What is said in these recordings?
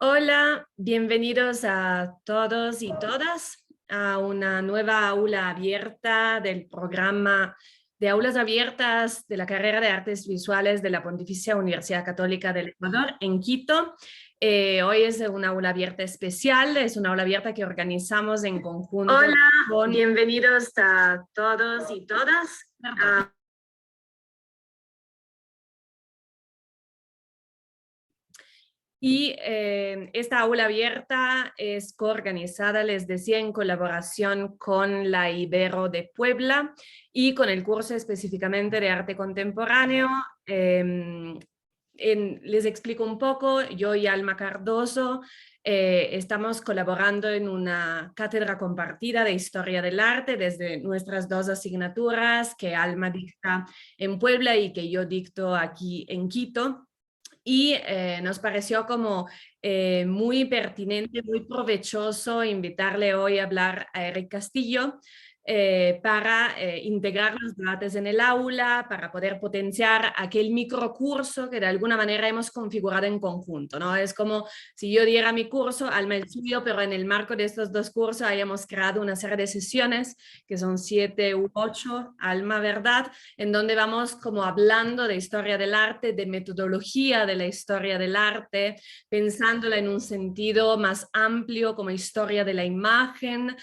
Hola, bienvenidos a todos y todas a una nueva aula abierta del programa de aulas abiertas de la carrera de Artes Visuales de la Pontificia Universidad Católica del Ecuador en Quito. Hoy es una aula abierta especial, es una aula abierta que organizamos en conjunto. Hola, bienvenidos a todos y todas. Y esta aula abierta es coorganizada, les decía, en colaboración con la Ibero de Puebla y con el curso específicamente de arte contemporáneo. Les explico un poco, yo y Alma Cardoso estamos colaborando en una cátedra compartida de historia del arte desde nuestras dos asignaturas que Alma dicta en Puebla y que yo dicto aquí en Quito. Y nos pareció como muy pertinente, muy provechoso invitarle hoy a hablar a Eric Castillo para integrar los debates en el aula, para poder potenciar aquel microcurso que de alguna manera hemos configurado en conjunto, ¿no? Es como si yo diera mi curso, Alma el suyo, pero en el marco de estos dos cursos hayamos creado una serie de sesiones, que son 7 u 8, Alma, ¿verdad?, en donde vamos como hablando de historia del arte, de metodología de la historia del arte, pensándola en un sentido más amplio como historia de la imagen.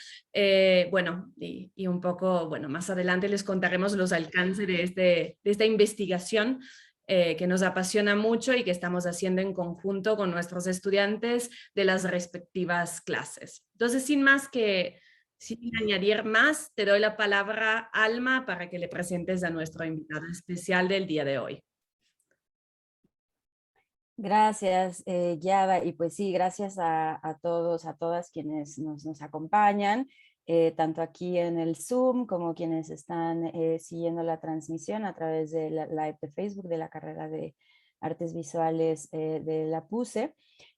Bueno, y un poco, bueno, más adelante les contaremos los alcances de esta investigación que nos apasiona mucho y que estamos haciendo en conjunto con nuestros estudiantes de las respectivas clases. Entonces, sin añadir más, te doy la palabra, Alma, para que le presentes a nuestro invitado especial del día de hoy. Gracias, Yada. Y pues sí, gracias a todos, a todas quienes nos acompañan, tanto aquí en el Zoom como quienes están siguiendo la transmisión a través de la live de Facebook de la carrera de Artes Visuales de la PUCE.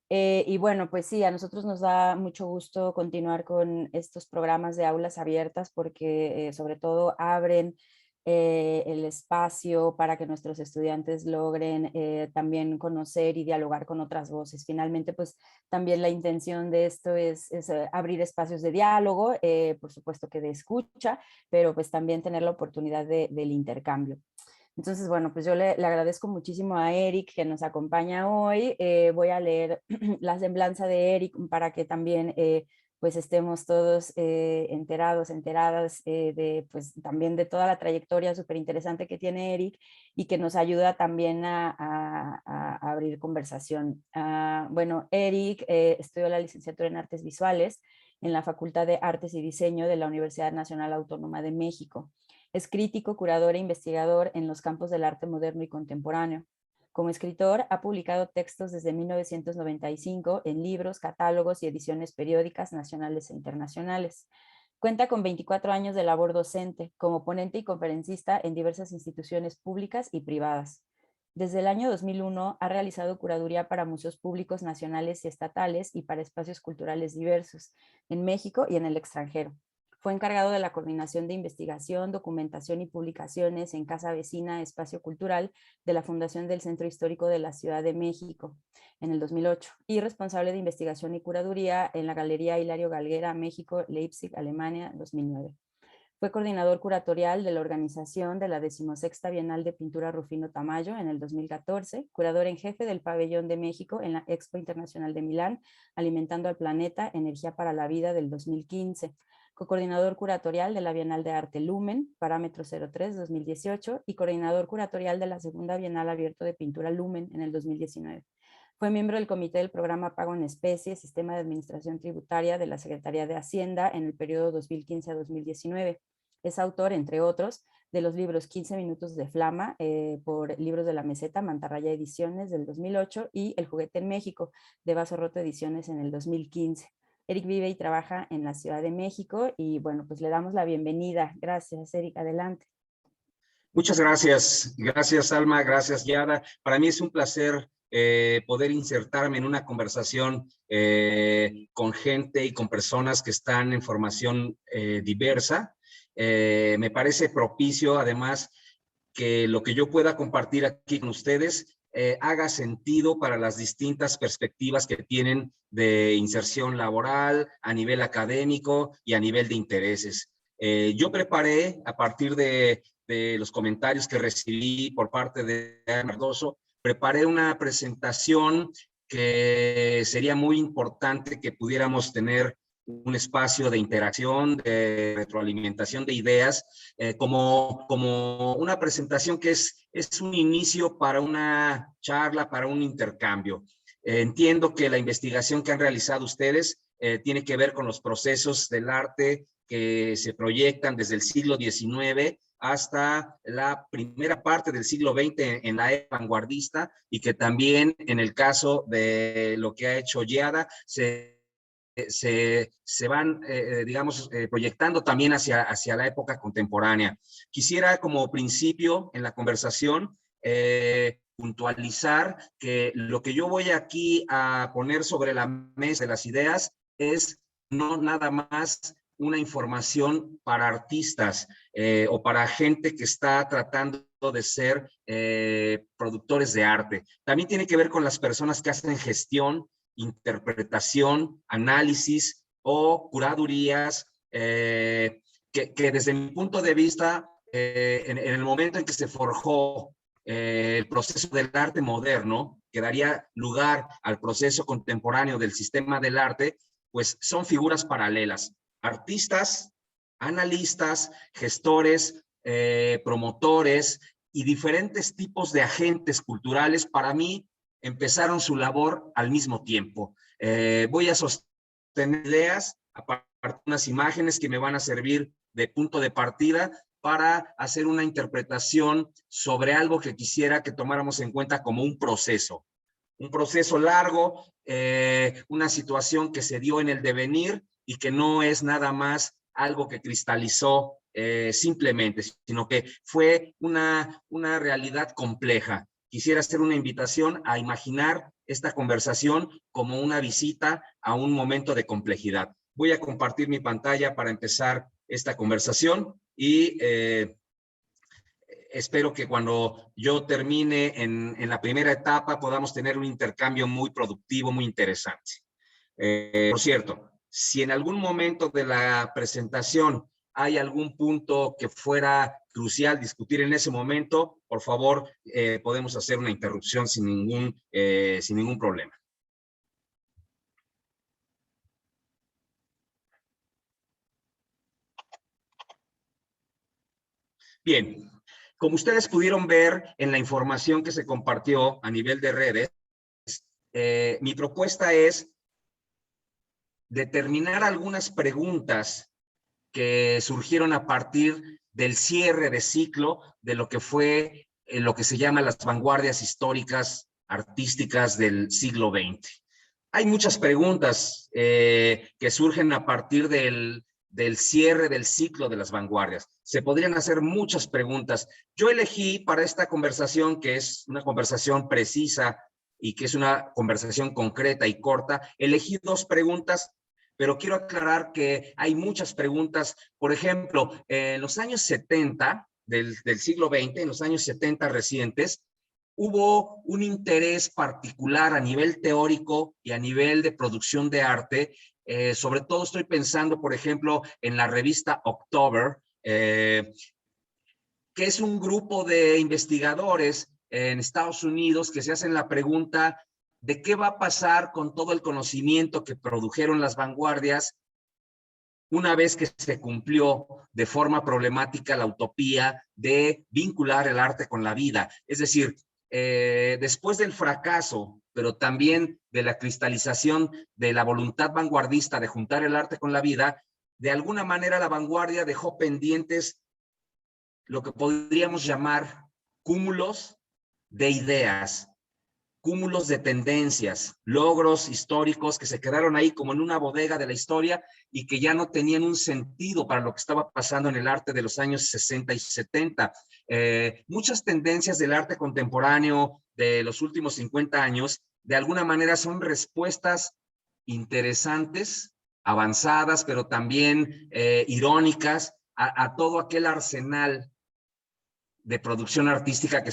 Y bueno, pues sí, a nosotros nos da mucho gusto continuar con estos programas de aulas abiertas porque sobre todo abren el espacio para que nuestros estudiantes logren también conocer y dialogar con otras voces. Finalmente, pues también la intención de esto es abrir espacios de diálogo, por supuesto que de escucha, pero pues también tener la oportunidad del intercambio. Entonces, bueno, pues yo le agradezco muchísimo a Eric que nos acompaña hoy. Voy a leer la semblanza de Eric para que también pues estemos todos enteradas pues también de toda la trayectoria súper interesante que tiene Eric y que nos ayuda también a abrir conversación. Bueno, Eric estudió la licenciatura en Artes Visuales en la Facultad de Artes y Diseño de la Universidad Nacional Autónoma de México. Es crítico, curador e investigador en los campos del arte moderno y contemporáneo. Como escritor, ha publicado textos desde 1995 en libros, catálogos y ediciones periódicas nacionales e internacionales. Cuenta con 24 años de labor docente, como ponente y conferencista en diversas instituciones públicas y privadas. Desde el año 2001 ha realizado curaduría para museos públicos nacionales y estatales y para espacios culturales diversos, en México y en el extranjero. Fue encargado de la coordinación de investigación, documentación y publicaciones en Casa Vecina Espacio Cultural de la Fundación del Centro Histórico de la Ciudad de México en el 2008 y responsable de investigación y curaduría en la Galería Hilario Galguera, México, Leipzig, Alemania, 2009. Fue coordinador curatorial de la organización de la 16ª Bienal de Pintura Rufino Tamayo en el 2014, curador en jefe del Pabellón de México en la Expo Internacional de Milán, Alimentando al Planeta, Energía para la Vida del 2015, co-coordinador curatorial de la Bienal de Arte Lumen, Parámetro 03, 2018, y coordinador curatorial de la Segunda Bienal Abierto de Pintura Lumen en el 2019. Fue miembro del comité del programa Pago en Especie, Sistema de Administración Tributaria de la Secretaría de Hacienda en el periodo 2015 a 2019. Es autor, entre otros, de los libros 15 minutos de flama por Libros de la Meseta, Mantarraya Ediciones del 2008 y El juguete en México, de Vaso Roto Ediciones en el 2015. Eric vive y trabaja en la Ciudad de México y bueno, pues le damos la bienvenida. Gracias, Eric, adelante. Muchas gracias. Gracias, Alma. Gracias, Yara. Para mí es un placer poder insertarme en una conversación con gente y con personas que están en formación diversa. Me parece propicio, además, que lo que yo pueda compartir aquí con ustedes haga sentido para las distintas perspectivas que tienen de inserción laboral, a nivel académico y a nivel de intereses. Yo preparé, a partir de los comentarios que recibí por parte de Alma Cardoso, preparé una presentación que sería muy importante que pudiéramos tener un espacio de interacción, de retroalimentación de ideas, como una presentación que es un inicio para una charla, para un intercambio. Entiendo que la investigación que han realizado ustedes tiene que ver con los procesos del arte que se proyectan desde el siglo XIX hasta la primera parte del siglo XX en la era vanguardista, y que también en el caso de lo que ha hecho Giada se van, digamos, proyectando también hacia la época contemporánea. Quisiera como principio en la conversación puntualizar que lo que yo voy aquí a poner sobre la mesa de las ideas es no nada más una información para artistas o para gente que está tratando de ser productores de arte. También tiene que ver con las personas que hacen gestión, interpretación, análisis o curadurías que desde mi punto de vista, en el momento en que se forjó el proceso del arte moderno, que daría lugar al proceso contemporáneo del sistema del arte, pues son figuras paralelas. Artistas, analistas, gestores, promotores y diferentes tipos de agentes culturales, para mí, empezaron su labor al mismo tiempo. Voy a sostener ideas a partir de unas imágenes que me van a servir de punto de partida para hacer una interpretación sobre algo que quisiera que tomáramos en cuenta como un proceso largo, una situación que se dio en el devenir y que no es nada más algo que cristalizó simplemente, sino que fue una realidad compleja. Quisiera hacer una invitación a imaginar esta conversación como una visita a un momento de complejidad. Voy a compartir mi pantalla para empezar esta conversación y espero que cuando yo termine en la primera etapa podamos tener un intercambio muy productivo, muy interesante. Por cierto, si en algún momento de la presentación hay algún punto que fuera crucial discutir en ese momento, por favor, podemos hacer una interrupción sin ningún problema. Bien, como ustedes pudieron ver en la información que se compartió a nivel de redes, mi propuesta es determinar algunas preguntas que surgieron a partir del cierre de ciclo de lo que fue lo que se llama las vanguardias históricas artísticas del siglo XX. Hay muchas preguntas que surgen a partir del cierre del ciclo de las vanguardias. Se podrían hacer muchas preguntas. Yo elegí para esta conversación, que es una conversación precisa y que es una conversación concreta y corta, elegí dos preguntas, pero quiero aclarar que hay muchas preguntas. Por ejemplo, en los años 70 del siglo XX, en los años 70 recientes, hubo un interés particular a nivel teórico y a nivel de producción de arte. Sobre todo estoy pensando, por ejemplo, en la revista October, que es un grupo de investigadores en Estados Unidos que se hacen la pregunta de qué va a pasar con todo el conocimiento que produjeron las vanguardias una vez que se cumplió de forma problemática la utopía de vincular el arte con la vida. Es decir, después del fracaso, pero también de la cristalización de la voluntad vanguardista de juntar el arte con la vida, de alguna manera la vanguardia dejó pendientes lo que podríamos llamar cúmulos de ideas, cúmulos de tendencias, logros históricos que se quedaron ahí como en una bodega de la historia y que ya no tenían un sentido para lo que estaba pasando en el arte de los años 60 y 70. Muchas tendencias del arte contemporáneo de los últimos 50 años, de alguna manera son respuestas interesantes, avanzadas, pero también irónicas a todo aquel arsenal de producción artística que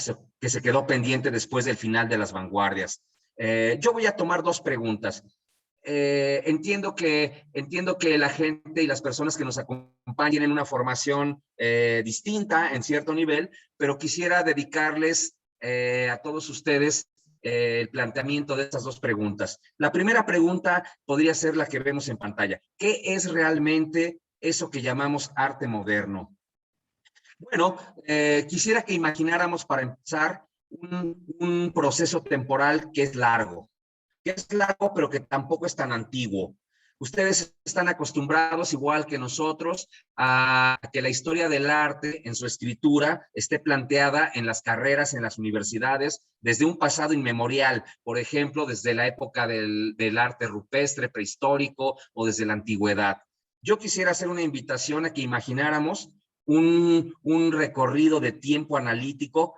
se quedó pendiente después del final de las vanguardias. Yo voy a tomar dos preguntas. Entiendo que la gente y las personas que nos acompañan tienen una formación distinta en cierto nivel, pero quisiera dedicarles a todos ustedes el planteamiento de estas dos preguntas. La primera pregunta podría ser la que vemos en pantalla. ¿Qué es realmente eso que llamamos arte moderno? Bueno, quisiera que imagináramos para empezar un proceso temporal que es largo, pero que tampoco es tan antiguo. Ustedes están acostumbrados, igual que nosotros, a que la historia del arte en su escritura esté planteada en las carreras, en las universidades, desde un pasado inmemorial, por ejemplo, desde la época del arte rupestre, prehistórico o desde la antigüedad. Yo quisiera hacer una invitación a que imagináramos un recorrido de tiempo analítico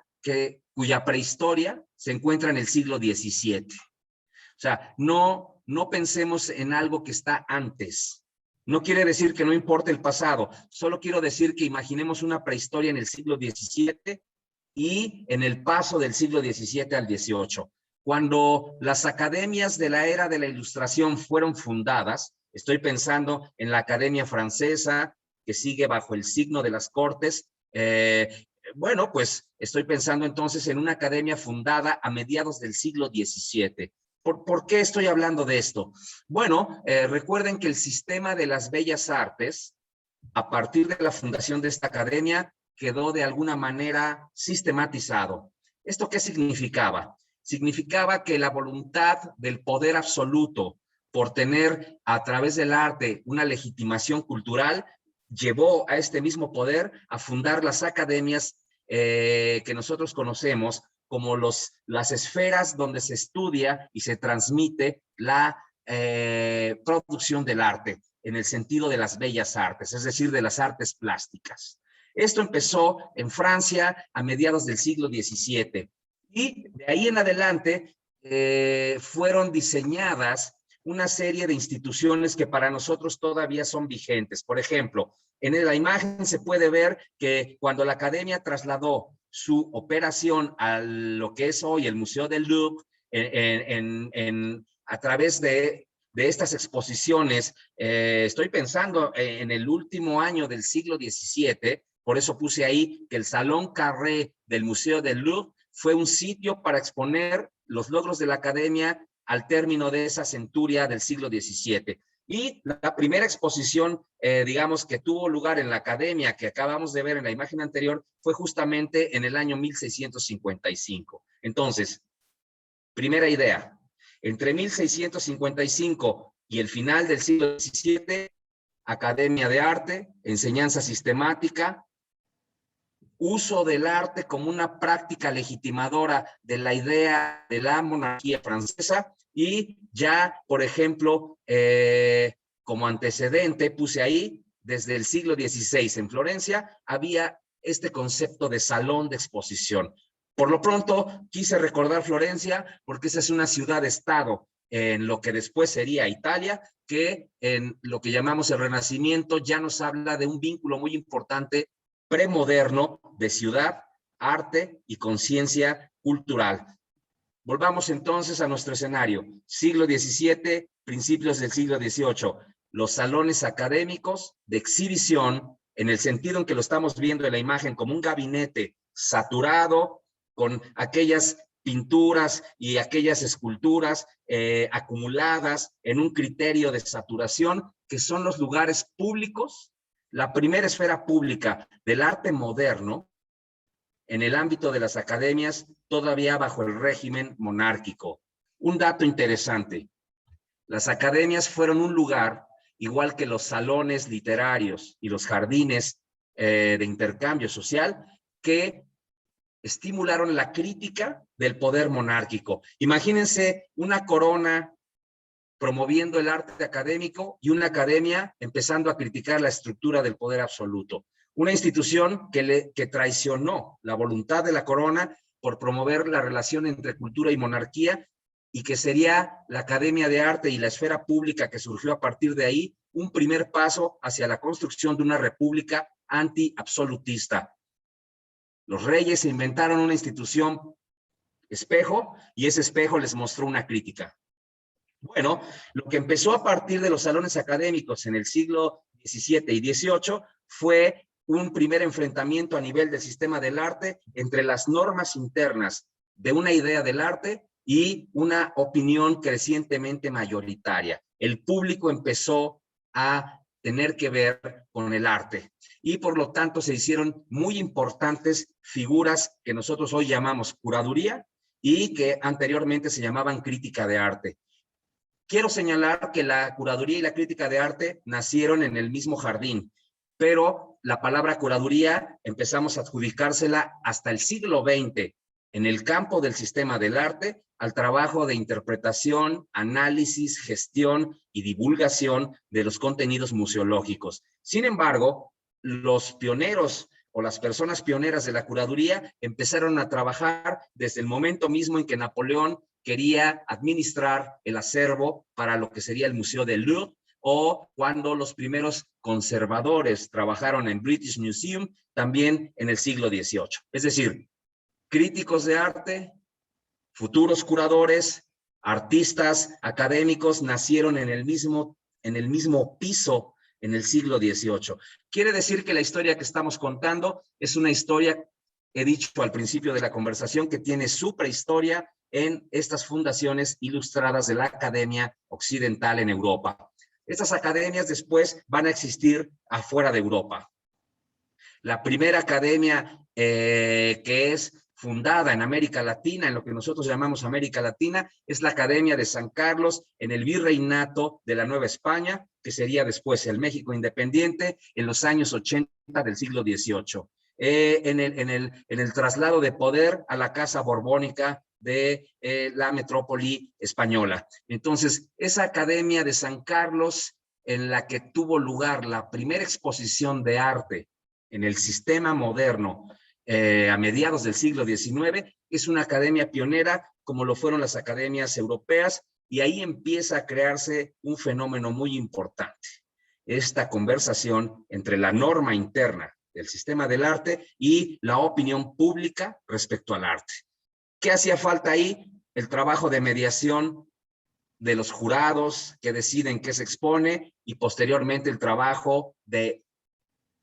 cuya prehistoria se encuentra en el siglo XVII. O sea, no pensemos en algo que está antes. No quiere decir que no importe el pasado, solo quiero decir que imaginemos una prehistoria en el siglo XVII y en el paso del siglo XVII al XVIII. Cuando las academias de la era de la Ilustración fueron fundadas, estoy pensando en la Academia Francesa, que sigue bajo el signo de las Cortes. Bueno, pues estoy pensando entonces en una academia fundada a mediados del siglo XVII. ¿Por qué estoy hablando de esto? Bueno, recuerden que el sistema de las bellas artes, a partir de la fundación de esta academia, quedó de alguna manera sistematizado. ¿Esto qué significaba? Significaba que la voluntad del poder absoluto por tener a través del arte una legitimación cultural llevó a este mismo poder a fundar las academias que nosotros conocemos como las esferas donde se estudia y se transmite la producción del arte, en el sentido de las bellas artes, es decir, de las artes plásticas. Esto empezó en Francia a mediados del siglo XVII y de ahí en adelante fueron diseñadas una serie de instituciones que para nosotros todavía son vigentes. Por ejemplo, en la imagen se puede ver que cuando la academia trasladó su operación a lo que es hoy el Museo del Louvre, a través de estas exposiciones, estoy pensando en el último año del siglo XVII, por eso puse ahí que el Salón Carré del Museo del Louvre fue un sitio para exponer los logros de la academia al término de esa centuria del siglo XVII. Y la primera exposición, digamos, que tuvo lugar en la academia, que acabamos de ver en la imagen anterior, fue justamente en el año 1655. Entonces, primera idea, entre 1655 y el final del siglo XVII, Academia de Arte, enseñanza sistemática, uso del arte como una práctica legitimadora de la idea de la monarquía francesa y ya, por ejemplo, como antecedente puse ahí, desde el siglo XVI en Florencia, había este concepto de salón de exposición. Por lo pronto, quise recordar Florencia porque esa es una ciudad-estado en lo que después sería Italia, que en lo que llamamos el Renacimiento ya nos habla de un vínculo muy importante premoderno de ciudad, arte y conciencia cultural. Volvamos entonces a nuestro escenario. Siglo XVII, principios del siglo XVIII. Los salones académicos de exhibición, en el sentido en que lo estamos viendo en la imagen como un gabinete saturado con aquellas pinturas y aquellas esculturas acumuladas en un criterio de saturación, que son los lugares públicos, la primera esfera pública del arte moderno en el ámbito de las academias, todavía bajo el régimen monárquico. Un dato interesante, las academias fueron un lugar, igual que los salones literarios y los jardines de intercambio social, que estimularon la crítica del poder monárquico. Imagínense una corona promoviendo el arte académico y una academia empezando a criticar la estructura del poder absoluto. Una institución que traicionó la voluntad de la corona por promover la relación entre cultura y monarquía, y que sería la Academia de Arte y la esfera pública que surgió a partir de ahí un primer paso hacia la construcción de una república anti-absolutista. Los reyes inventaron una institución espejo y ese espejo les mostró una crítica. Bueno, lo que empezó a partir de los salones académicos en el siglo XVII y XVIII fue un primer enfrentamiento a nivel del sistema del arte entre las normas internas de una idea del arte y una opinión crecientemente mayoritaria. El público empezó a tener que ver con el arte y por lo tanto se hicieron muy importantes figuras que nosotros hoy llamamos curaduría y que anteriormente se llamaban crítica de arte. Quiero señalar que la curaduría y la crítica de arte nacieron en el mismo jardín, pero la palabra curaduría empezamos a adjudicársela hasta el siglo XX en el campo del sistema del arte al trabajo de interpretación, análisis, gestión y divulgación de los contenidos museológicos. Sin embargo, los pioneros o las personas pioneras de la curaduría empezaron a trabajar desde el momento mismo en que Napoleón quería administrar el acervo para lo que sería el Museo del Louvre, o cuando los primeros conservadores trabajaron en British Museum, también en el siglo XVIII. Es decir, críticos de arte, futuros curadores, artistas, académicos, nacieron en el mismo piso en el siglo XVIII. Quiere decir que la historia que estamos contando es una historia, he dicho al principio de la conversación, que tiene su prehistoria en estas fundaciones ilustradas de la Academia Occidental en Europa. Estas academias después van a existir afuera de Europa. La primera academia que es fundada en América Latina, en lo que nosotros llamamos América Latina, es la Academia de San Carlos en el Virreinato de la Nueva España, que sería después el México independiente en los años 80 del siglo XVIII. En el traslado de poder a la Casa Borbónica de la metrópoli española. Entonces, esa Academia de San Carlos, en la que tuvo lugar la primera exposición de arte en el sistema moderno a mediados del siglo XIX, es una academia pionera, como lo fueron las academias europeas, y ahí empieza a crearse un fenómeno muy importante. Esta conversación entre la norma interna del sistema del arte y la opinión pública respecto al arte. ¿Qué hacía falta ahí? El trabajo de mediación de los jurados que deciden qué se expone y posteriormente el trabajo de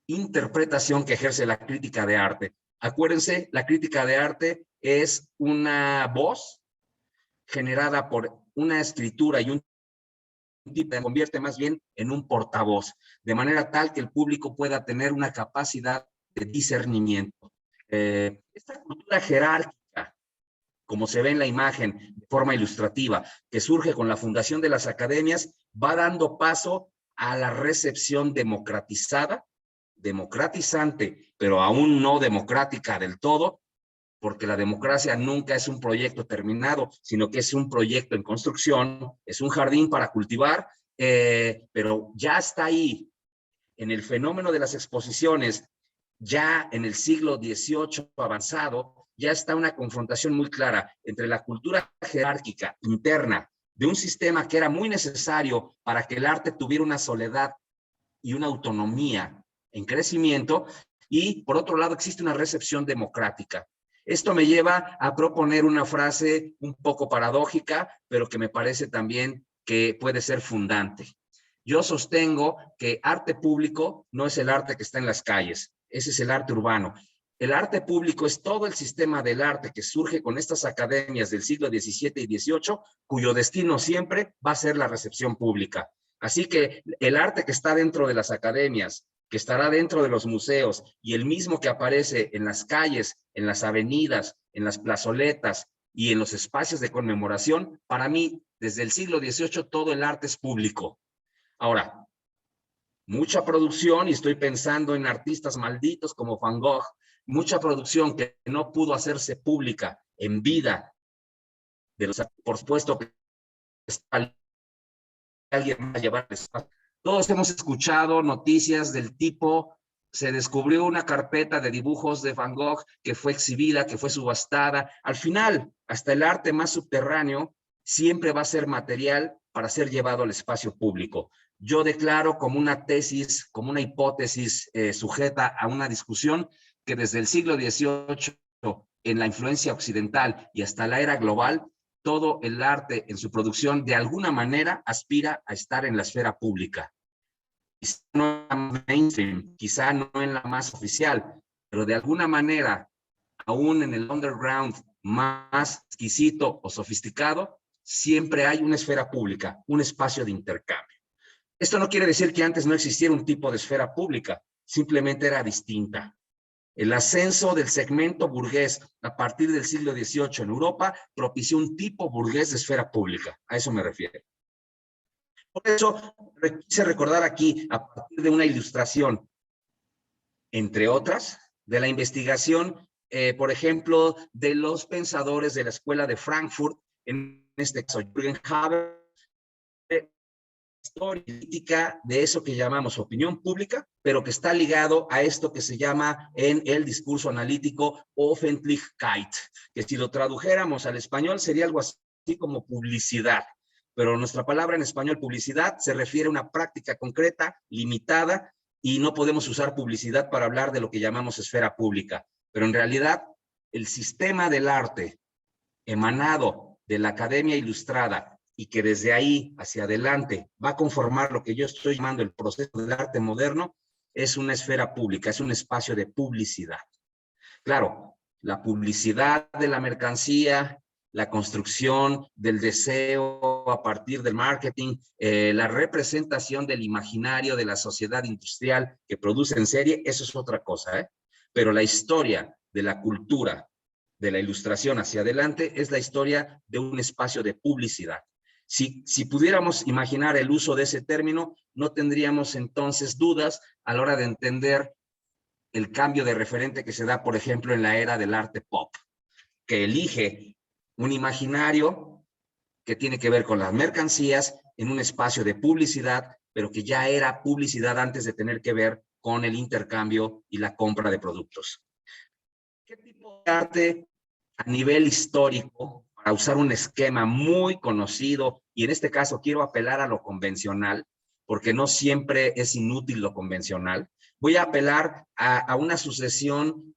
interpretación que ejerce la crítica de arte. Acuérdense, la crítica de arte es una voz generada por una escritura y un tipo se convierte más bien en un portavoz, de manera tal que el público pueda tener una capacidad de discernimiento. Esta cultura jerárquica, como se ve en la imagen de forma ilustrativa, que surge con la fundación de las academias, va dando paso a la recepción democratizada, democratizante, pero aún no democrática del todo, porque la democracia nunca es un proyecto terminado, sino que es un proyecto en construcción, es un jardín para cultivar, pero ya está ahí, en el fenómeno de las exposiciones, ya en el siglo XVIII avanzado, ya está una confrontación muy clara entre la cultura jerárquica interna de un sistema que era muy necesario para que el arte tuviera una soledad y una autonomía en crecimiento, y por otro lado existe una recepción democrática. Esto me lleva a proponer una frase un poco paradójica, pero que me parece también que puede ser fundante. Yo sostengo que arte público no es el arte que está en las calles, ese es el arte urbano. El arte público es todo el sistema del arte que surge con estas academias del siglo XVII y XVIII, cuyo destino siempre va a ser la recepción pública. Así que el arte que está dentro de las academias, que estará dentro de los museos, y el mismo que aparece en las calles, en las avenidas, en las plazoletas y en los espacios de conmemoración, para mí, desde el siglo XVIII, todo el arte es público. Ahora, mucha producción, y estoy pensando en artistas malditos como Van Gogh, mucha producción que no pudo hacerse pública en vida, por supuesto que alguien va a llevar el espacio. Todos hemos escuchado noticias del tipo, se descubrió una carpeta de dibujos de Van Gogh que fue exhibida, que fue subastada. Al final, hasta el arte más subterráneo siempre va a ser material para ser llevado al espacio público. Yo declaro como una tesis, como una hipótesis sujeta a una discusión, que desde el siglo XVIII, en la influencia occidental y hasta la era global, todo el arte en su producción de alguna manera aspira a estar en la esfera pública. Quizá no en la mainstream, quizá no en la más oficial, pero de alguna manera, aún en el underground más exquisito o sofisticado, siempre hay una esfera pública, un espacio de intercambio. Esto no quiere decir que antes no existiera un tipo de esfera pública, simplemente era distinta. El ascenso del segmento burgués a partir del siglo XVIII en Europa propició un tipo burgués de esfera pública. A eso me refiero. Por eso quise recordar aquí, a partir de una ilustración, entre otras, de la investigación, por ejemplo, de los pensadores de la Escuela de Frankfurt, en este caso Jürgen Habermas, historia política de eso que llamamos opinión pública, pero que está ligado a esto que se llama en el discurso analítico Öffentlichkeit, que si lo tradujéramos al español sería algo así como publicidad, pero nuestra palabra en español publicidad se refiere a una práctica concreta, limitada, y no podemos usar publicidad para hablar de lo que llamamos esfera pública, pero en realidad el sistema del arte emanado de la Academia Ilustrada y que desde ahí hacia adelante va a conformar lo que yo estoy llamando el proceso del arte moderno, es una esfera pública, es un espacio de publicidad. Claro, la publicidad de la mercancía, la construcción del deseo a partir del marketing, la representación del imaginario de la sociedad industrial que produce en serie, eso es otra cosa, ¿eh? Pero la historia de la cultura, de la ilustración hacia adelante, es la historia de un espacio de publicidad. Si pudiéramos imaginar el uso de ese término, no tendríamos entonces dudas a la hora de entender el cambio de referente que se da, por ejemplo, en la era del arte pop, que elige un imaginario que tiene que ver con las mercancías en un espacio de publicidad, pero que ya era publicidad antes de tener que ver con el intercambio y la compra de productos. ¿Qué tipo de arte a nivel histórico, para usar un esquema muy conocido, y en este caso quiero apelar a lo convencional, porque no siempre es inútil lo convencional, voy a apelar a una sucesión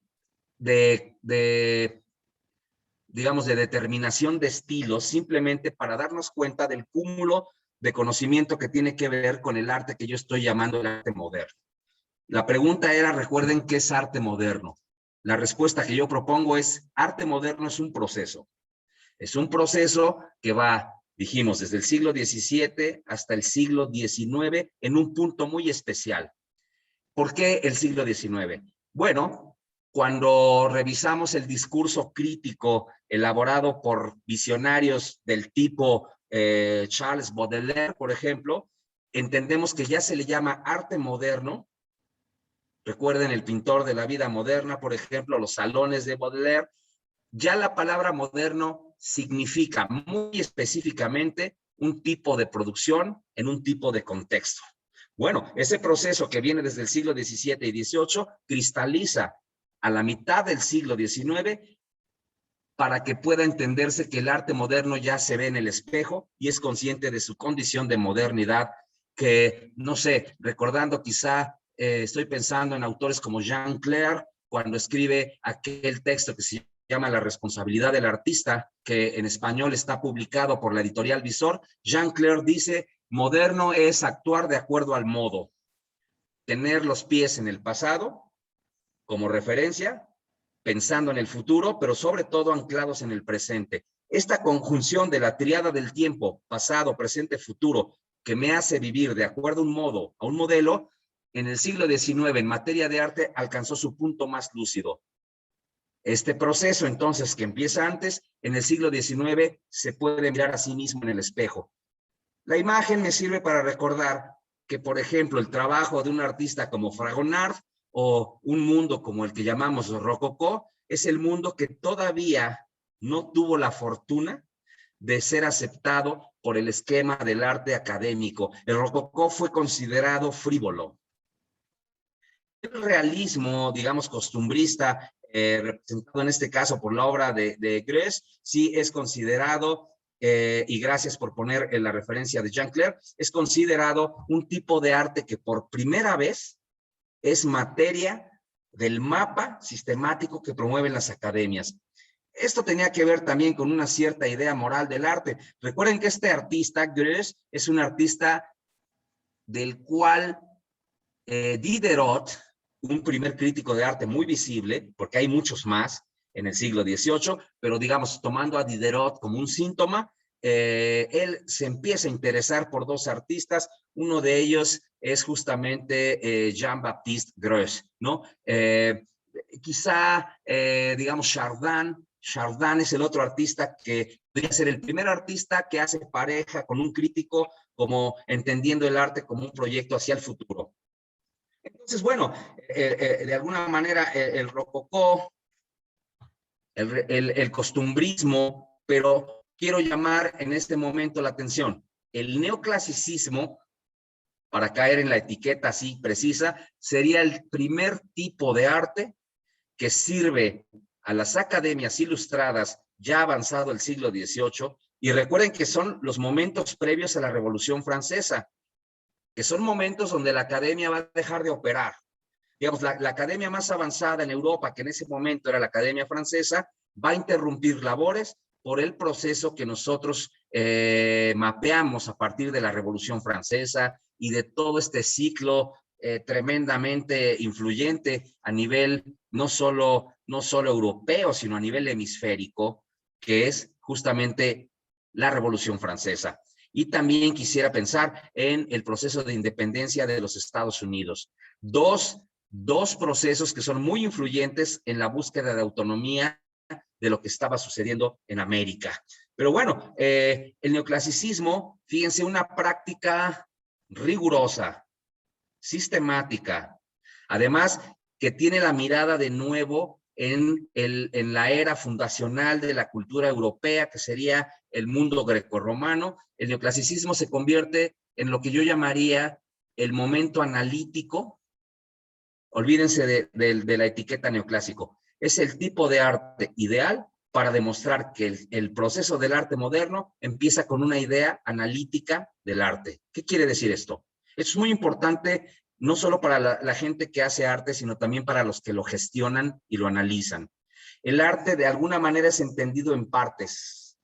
digamos, de determinación de estilos, simplemente para darnos cuenta del cúmulo de conocimiento que tiene que ver con el arte que yo estoy llamando el arte moderno. La pregunta era, recuerden, ¿qué es arte moderno? La respuesta que yo propongo es, arte moderno es un proceso. Es un proceso que va, dijimos, desde el siglo XVII hasta el siglo XIX en un punto muy especial. ¿Por qué el siglo XIX? Bueno, cuando revisamos el discurso crítico elaborado por visionarios del tipo Charles Baudelaire, por ejemplo, entendemos que ya se le llama arte moderno. Recuerden el pintor de la vida moderna, por ejemplo, los salones de Baudelaire. Ya la palabra moderno significa muy específicamente un tipo de producción en un tipo de contexto. Bueno, ese proceso que viene desde el siglo XVII y XVIII cristaliza a la mitad del siglo XIX para que pueda entenderse que el arte moderno ya se ve en el espejo y es consciente de su condición de modernidad que, no sé, recordando quizá, estoy pensando en autores como Jean Clair, cuando escribe aquel texto que se llama La responsabilidad del artista, que en español está publicado por la editorial Visor. Jean Clair dice, moderno es actuar de acuerdo al modo, tener los pies en el pasado como referencia, pensando en el futuro, pero sobre todo anclados en el presente. Esta conjunción de la tríada del tiempo, pasado, presente, futuro, que me hace vivir de acuerdo a un modo, a un modelo, en el siglo XIX, en materia de arte, alcanzó su punto más lúcido. Este proceso, entonces, que empieza antes, en el siglo XIX, se puede mirar a sí mismo en el espejo. La imagen me sirve para recordar que, por ejemplo, el trabajo de un artista como Fragonard o un mundo como el que llamamos rococó, es el mundo que todavía no tuvo la fortuna de ser aceptado por el esquema del arte académico. El rococó fue considerado frívolo. El realismo, digamos, costumbrista, representado en este caso por la obra de Greuze, sí es considerado, y gracias por poner en la referencia de Jean Clair, es considerado un tipo de arte que por primera vez es materia del mapa sistemático que promueven las academias. Esto tenía que ver también con una cierta idea moral del arte. Recuerden que este artista, Greuze, es un artista del cual Diderot, un primer crítico de arte muy visible, porque hay muchos más en el siglo XVIII, pero digamos, tomando a Diderot como un síntoma, él se empieza a interesar por dos artistas. Uno de ellos es justamente Jean-Baptiste Greuze, ¿no? Quizá, digamos, Chardin es el otro artista que podría ser el primer artista que hace pareja con un crítico, como entendiendo el arte como un proyecto hacia el futuro. Entonces, bueno, de alguna manera el rococó, el costumbrismo, pero quiero llamar en este momento la atención. El neoclasicismo, para caer en la etiqueta así precisa, sería el primer tipo de arte que sirve a las academias ilustradas ya avanzado el siglo XVIII, y recuerden que son los momentos previos a la Revolución Francesa, que son momentos donde la academia va a dejar de operar. Digamos, la academia más avanzada en Europa, que en ese momento era la Academia Francesa, va a interrumpir labores por el proceso que nosotros mapeamos a partir de la Revolución Francesa y de todo este ciclo tremendamente influyente a nivel no solo europeo, sino a nivel hemisférico, que es justamente la Revolución Francesa. Y también quisiera pensar en el proceso de independencia de los Estados Unidos. Dos procesos que son muy influyentes en la búsqueda de autonomía de lo que estaba sucediendo en América. Pero bueno, el neoclasicismo, fíjense, una práctica rigurosa, sistemática, además que tiene la mirada de nuevo en la era fundacional de la cultura europea, que sería el mundo grecorromano. El neoclasicismo se convierte en lo que yo llamaría el momento analítico. Olvídense de la etiqueta neoclásico. Es el tipo de arte ideal para demostrar que el proceso del arte moderno empieza con una idea analítica del arte. ¿Qué quiere decir esto? Es muy importante no solo para la gente que hace arte, sino también para los que lo gestionan y lo analizan. El arte de alguna manera es entendido en partes,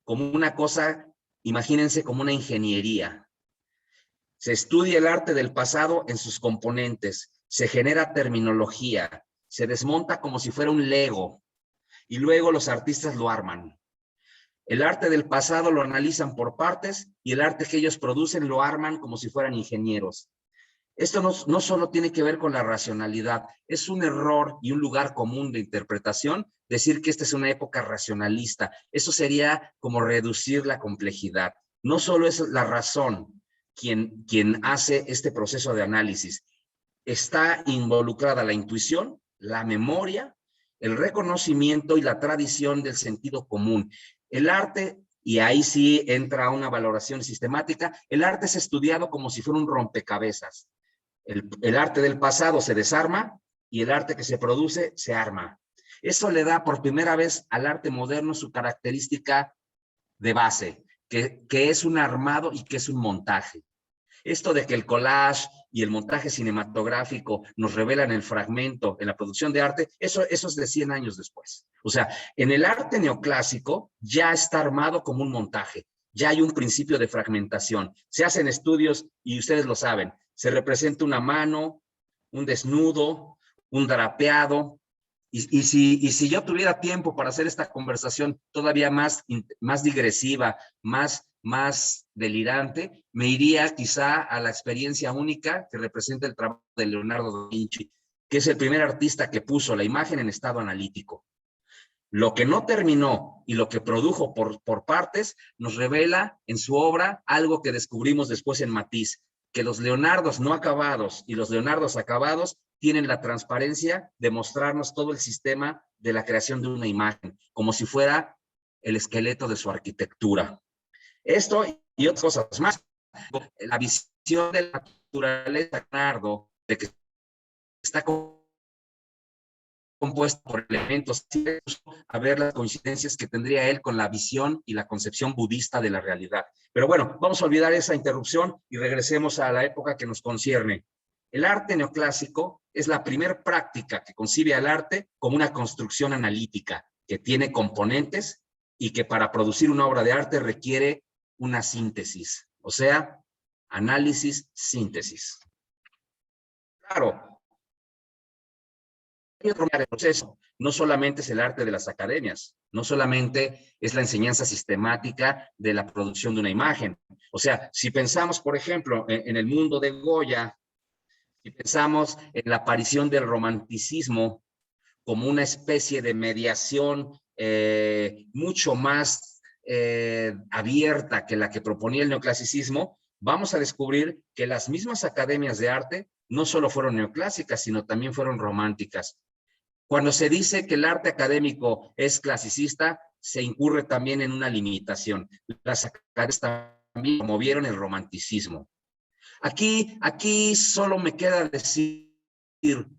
como una cosa, imagínense, como una ingeniería. Se estudia el arte del pasado en sus componentes, se genera terminología, se desmonta como si fuera un Lego y luego los artistas lo arman. El arte del pasado lo analizan por partes y el arte que ellos producen lo arman como si fueran ingenieros. Esto no solo tiene que ver con la racionalidad, es un error y un lugar común de interpretación decir que esta es una época racionalista. Eso sería como reducir la complejidad. No solo es la razón quien hace este proceso de análisis, está involucrada la intuición, la memoria, el reconocimiento y la tradición del sentido común. El arte, y ahí sí entra una valoración sistemática, el arte es estudiado como si fuera un rompecabezas. El arte del pasado se desarma y el arte que se produce se arma. Eso le da por primera vez al arte moderno su característica de base, que es un armado y que es un montaje. Esto de que el collage y el montaje cinematográfico nos revelan el fragmento en la producción de arte, eso es de 100 años después. O sea, en el arte neoclásico ya está armado como un montaje, ya hay un principio de fragmentación. Se hacen estudios y ustedes lo saben, se representa una mano, un desnudo, un drapeado, y si yo tuviera tiempo para hacer esta conversación todavía más digresiva, más delirante, me iría quizá a la experiencia única que representa el trabajo de Leonardo da Vinci, que es el primer artista que puso la imagen en estado analítico. Lo que no terminó y lo que produjo por partes nos revela en su obra algo que descubrimos después en Matisse, que los Leonardos no acabados y los Leonardos acabados tienen la transparencia de mostrarnos todo el sistema de la creación de una imagen, como si fuera el esqueleto de su arquitectura. Esto y otras cosas más. La visión de la naturaleza, Leonardo, de que está compuesto por elementos, a ver las coincidencias que tendría él con la visión y la concepción budista de la realidad. Pero bueno, vamos a olvidar esa interrupción y regresemos a la época que nos concierne. El arte neoclásico es la primera práctica que concibe al arte como una construcción analítica, que tiene componentes y que para producir una obra de arte requiere una síntesis, o sea, análisis, síntesis. Claro, hay otro proceso. No solamente es el arte de las academias, no solamente es la enseñanza sistemática de la producción de una imagen. O sea, si pensamos, por ejemplo, en el mundo de Goya, si pensamos en la aparición del romanticismo como una especie de mediación mucho más abierta que la que proponía el neoclasicismo, vamos a descubrir que las mismas academias de arte no solo fueron neoclásicas, sino también fueron románticas. Cuando se dice que el arte académico es clasicista, se incurre también en una limitación. Las academias también promovieron el romanticismo. Aquí solo me queda decir,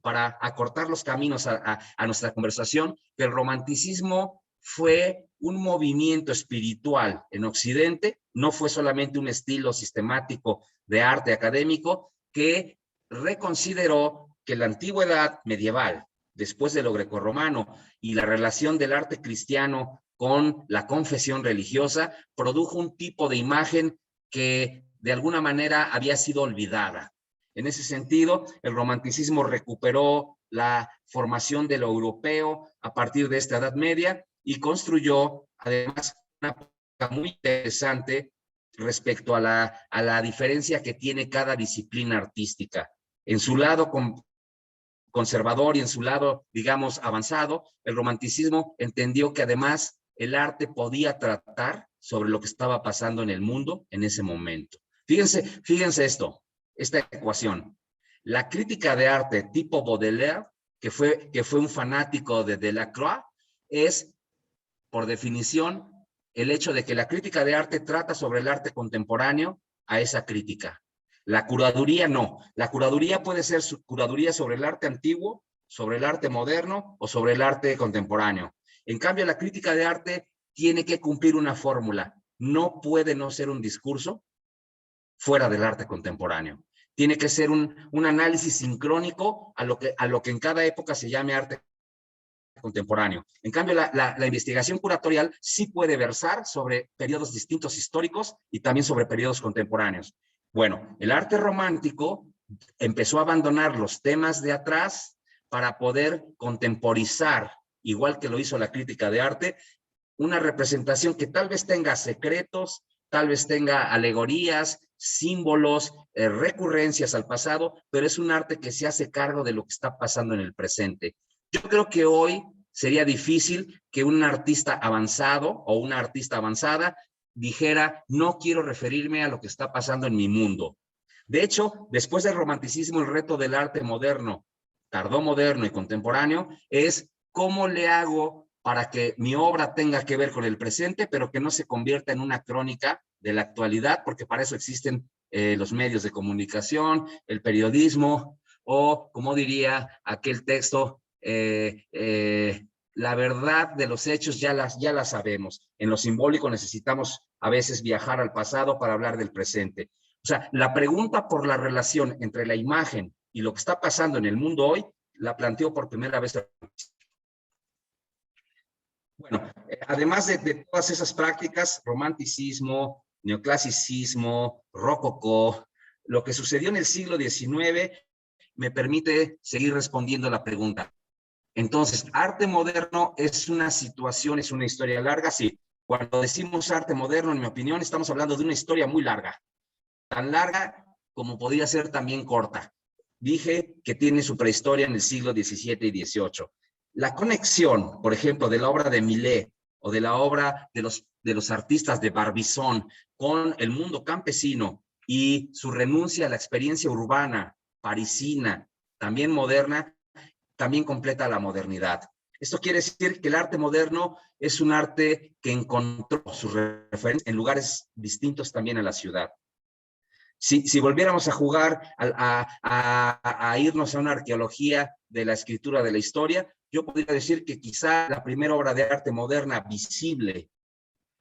para acortar los caminos a nuestra conversación, que el romanticismo fue un movimiento espiritual en Occidente, no fue solamente un estilo sistemático de arte académico, que reconsideró que la antigüedad medieval, después de lo grecorromano, y la relación del arte cristiano con la confesión religiosa, produjo un tipo de imagen que de alguna manera había sido olvidada. En ese sentido, el romanticismo recuperó la formación de lo europeo a partir de esta Edad Media y construyó además una práctica muy interesante respecto a la diferencia que tiene cada disciplina artística. En su lado conservador y en su lado, digamos, avanzado, el romanticismo entendió que además el arte podía tratar sobre lo que estaba pasando en el mundo en ese momento. Fíjense esta ecuación. La crítica de arte tipo Baudelaire, que fue un fanático de Delacroix, es, por definición, el hecho de que la crítica de arte trata sobre el arte contemporáneo a esa crítica. La curaduría no. La curaduría puede ser curaduría sobre el arte antiguo, sobre el arte moderno o sobre el arte contemporáneo. En cambio, la crítica de arte tiene que cumplir una fórmula. No puede no ser un discurso fuera del arte contemporáneo. Tiene que ser un análisis sincrónico a lo que en cada época se llame arte contemporáneo. En cambio, la investigación curatorial sí puede versar sobre periodos distintos históricos y también sobre periodos contemporáneos. Bueno, el arte romántico empezó a abandonar los temas de atrás para poder contemporizar, igual que lo hizo la crítica de arte, una representación que tal vez tenga secretos, tal vez tenga alegorías, símbolos, recurrencias al pasado, pero es un arte que se hace cargo de lo que está pasando en el presente. Yo creo que hoy sería difícil que un artista avanzado o una artista avanzada dijera, no quiero referirme a lo que está pasando en mi mundo. De hecho, después del romanticismo, el reto del arte moderno, tardomoderno y contemporáneo, es cómo le hago para que mi obra tenga que ver con el presente, pero que no se convierta en una crónica de la actualidad, porque para eso existen los medios de comunicación, el periodismo, o como diría aquel texto, la verdad de los hechos ya la sabemos. En lo simbólico necesitamos a veces viajar al pasado para hablar del presente. O sea, la pregunta por la relación entre la imagen y lo que está pasando en el mundo hoy, la planteó por primera vez. Bueno, además de todas esas prácticas, romanticismo, neoclasicismo, rococó, lo que sucedió en el siglo XIX me permite seguir respondiendo la pregunta. Entonces, arte moderno es una situación, es una historia larga, sí. Cuando decimos arte moderno, en mi opinión, estamos hablando de una historia muy larga. Tan larga como podría ser también corta. Dije que tiene su prehistoria en el siglo XVII y XVIII. La conexión, por ejemplo, de la obra de Millet o de la obra de los artistas de Barbizon con el mundo campesino y su renuncia a la experiencia urbana, parisina, también moderna, también completa la modernidad. Esto quiere decir que el arte moderno es un arte que encontró sus referencias en lugares distintos también a la ciudad. Si volviéramos a jugar, a irnos a una arqueología de la escritura de la historia, yo podría decir que quizá la primera obra de arte moderna visible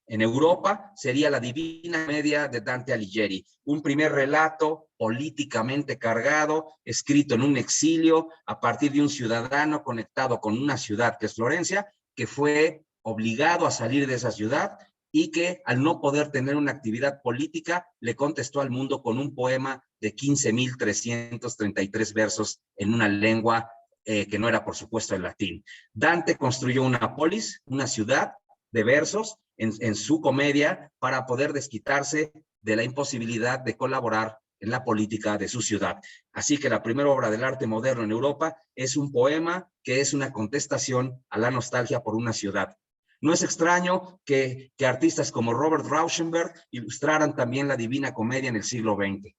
En Europa sería la Divina Comedia de Dante Alighieri, un primer relato políticamente cargado, escrito en un exilio a partir de un ciudadano conectado con una ciudad que es Florencia, que fue obligado a salir de esa ciudad y que al no poder tener una actividad política le contestó al mundo con un poema de 15.333 versos en una lengua que no era por supuesto el latín. Dante construyó una polis, una ciudad de versos en su comedia para poder desquitarse de la imposibilidad de colaborar en la política de su ciudad. Así que la primera obra del arte moderno en Europa es un poema que es una contestación a la nostalgia por una ciudad. No es extraño que artistas como Robert Rauschenberg ilustraran también la Divina Comedia en el siglo XX.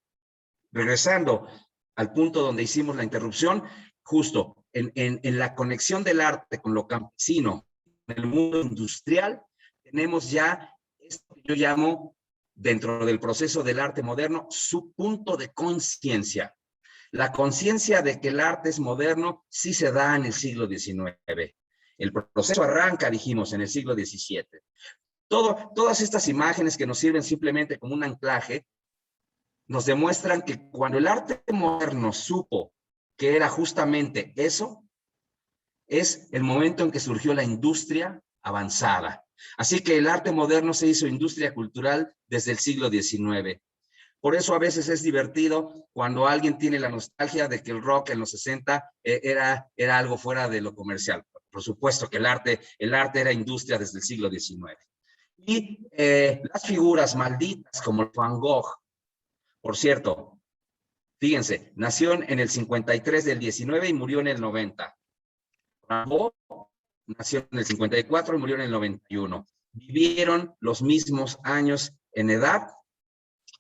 Regresando al punto donde hicimos la interrupción, justo en la conexión del arte con lo campesino, en el mundo industrial, tenemos ya esto que yo llamo, dentro del proceso del arte moderno, su punto de conciencia. La conciencia de que el arte es moderno sí se da en el siglo XIX. El proceso arranca, dijimos, en el siglo XVII. Todas estas imágenes que nos sirven simplemente como un anclaje, nos demuestran que cuando el arte moderno supo que era justamente eso, es el momento en que surgió la industria avanzada. Así que el arte moderno se hizo industria cultural desde el siglo XIX. Por eso a veces es divertido cuando alguien tiene la nostalgia de que el rock en los 60 era algo fuera de lo comercial. Por supuesto que el arte era industria desde el siglo XIX. Y las figuras malditas como Van Gogh, por cierto, fíjense, nació en el 53 del 19 y murió en el 90. Van Gogh nació en el 54 y murió en el 91. Vivieron los mismos años en edad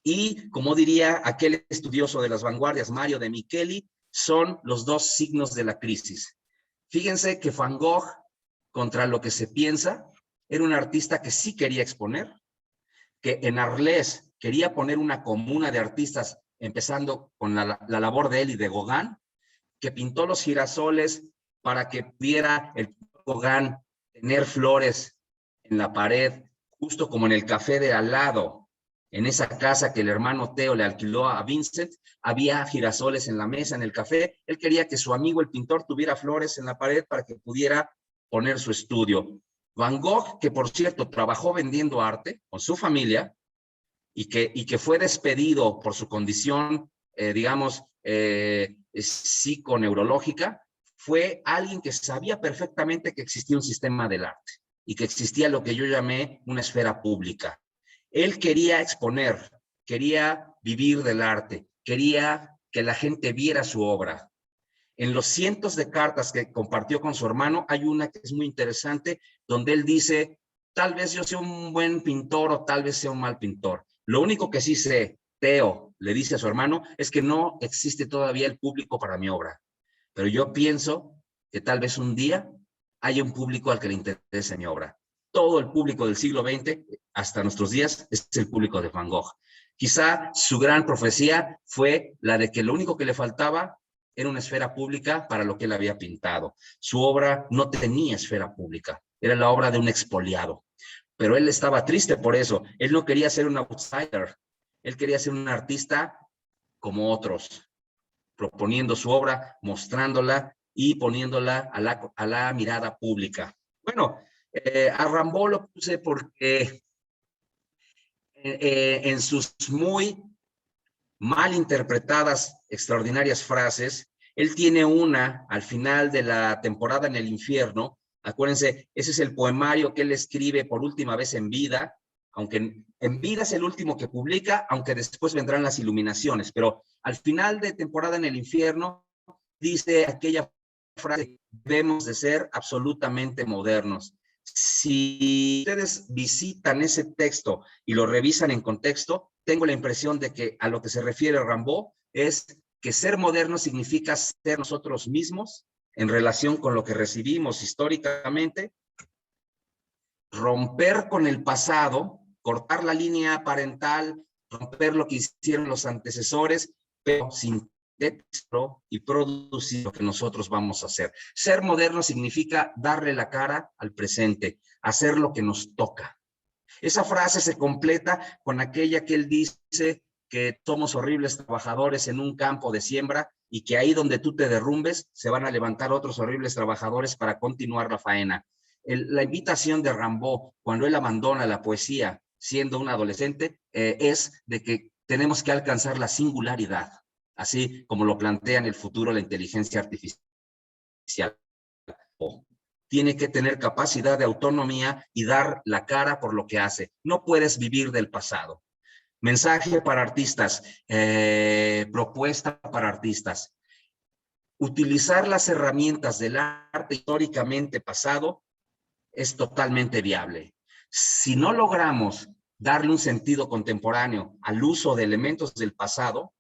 y, como diría aquel estudioso de las vanguardias, Mario de Micheli, son los dos signos de la crisis. Fíjense que Van Gogh, contra lo que se piensa, era un artista que sí quería exponer, que en Arles quería poner una comuna de artistas, empezando con la labor de él y de Gauguin, que pintó los girasoles para que pudiera el Gauguin tener flores en la pared, justo como en el café de al lado, en esa casa que el hermano Theo le alquiló a Vincent, había girasoles en la mesa, en el café. Él quería que su amigo el pintor tuviera flores en la pared para que pudiera poner su estudio. Van Gogh, que por cierto trabajó vendiendo arte con su familia y que fue despedido por su condición, psiconeurológica, fue alguien que sabía perfectamente que existía un sistema del arte y que existía lo que yo llamé una esfera pública. Él quería exponer, quería vivir del arte, quería que la gente viera su obra. En los cientos de cartas que compartió con su hermano, hay una que es muy interesante, donde él dice, tal vez yo sea un buen pintor o tal vez sea un mal pintor. Lo único que sí sé, Theo le dice a su hermano, es que no existe todavía el público para mi obra. Pero yo pienso que tal vez un día haya un público al que le interese mi obra. Todo el público del siglo XX, hasta nuestros días, es el público de Van Gogh. Quizá su gran profecía fue la de que lo único que le faltaba era una esfera pública para lo que él había pintado. Su obra no tenía esfera pública, era la obra de un expoliado. Pero él estaba triste por eso. Él no quería ser un outsider, él quería ser un artista como otros, proponiendo su obra, mostrándola y poniéndola a la mirada pública. Bueno, a Rimbaud lo puse porque en sus muy mal interpretadas, extraordinarias frases, él tiene una al final de la temporada en el infierno. Acuérdense, ese es el poemario que él escribe por última vez en vida, aunque en vida es el último que publica, aunque después vendrán las iluminaciones, pero al final de temporada en el infierno dice aquella frase, debemos de ser absolutamente modernos. Si ustedes visitan ese texto y lo revisan en contexto, tengo la impresión de que a lo que se refiere Rimbaud es que ser moderno significa ser nosotros mismos en relación con lo que recibimos históricamente, romper con el pasado, cortar la línea parental, romper lo que hicieron los antecesores, pero sin texto y producir lo que nosotros vamos a hacer. Ser moderno significa darle la cara al presente, hacer lo que nos toca. Esa frase se completa con aquella que él dice que somos horribles trabajadores en un campo de siembra y que ahí donde tú te derrumbes se van a levantar otros horribles trabajadores para continuar la faena. La invitación de Rimbaud cuando él abandona la poesía siendo un adolescente es de que tenemos que alcanzar la singularidad, así como lo plantea en el futuro la inteligencia artificial. Tiene que tener capacidad de autonomía y dar la cara por lo que hace. No puedes vivir del pasado. Mensaje para artistas, propuesta para artistas. Utilizar las herramientas del arte históricamente pasado es totalmente viable. Si no logramos darle un sentido contemporáneo al uso de elementos del pasado,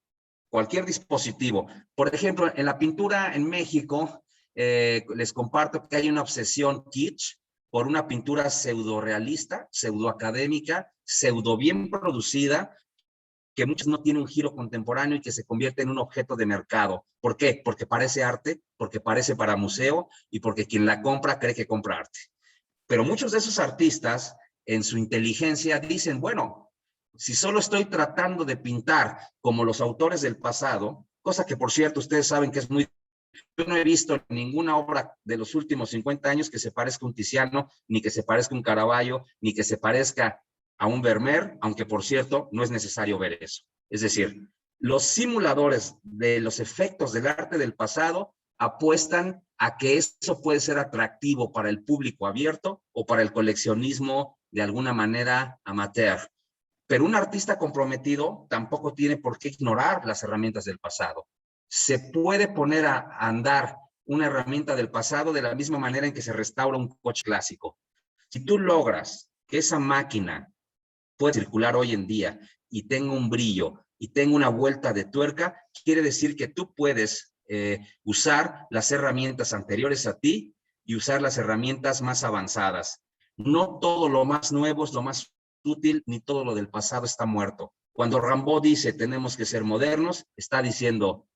cualquier dispositivo, por ejemplo, en la pintura en México, les comparto que hay una obsesión kitsch por una pintura pseudo-realista, pseudo-académica, pseudo bien producida, que muchos no tienen un giro contemporáneo y que se convierte en un objeto de mercado. ¿Por qué? Porque parece arte, porque parece para museo y porque quien la compra cree que compra arte. Pero muchos de esos artistas, en su inteligencia, dicen, bueno, si solo estoy tratando de pintar como los autores del pasado, cosa que por cierto ustedes saben que es muy... Yo no he visto ninguna obra de los últimos 50 años que se parezca a un Tiziano, ni que se parezca a un Caravaggio, ni que se parezca a un Vermeer, aunque por cierto no es necesario ver eso. Es decir, los simuladores de los efectos del arte del pasado apuestan a que eso puede ser atractivo para el público abierto o para el coleccionismo de alguna manera amateur. Pero un artista comprometido tampoco tiene por qué ignorar las herramientas del pasado. Se puede poner a andar una herramienta del pasado de la misma manera en que se restaura un coche clásico. Si tú logras que esa máquina pueda circular hoy en día y tenga un brillo y tenga una vuelta de tuerca, quiere decir que tú puedes usar las herramientas anteriores a ti y usar las herramientas más avanzadas. No todo lo más nuevo es lo más útil, ni todo lo del pasado está muerto. Cuando Rimbaud dice tenemos que ser modernos, está diciendo,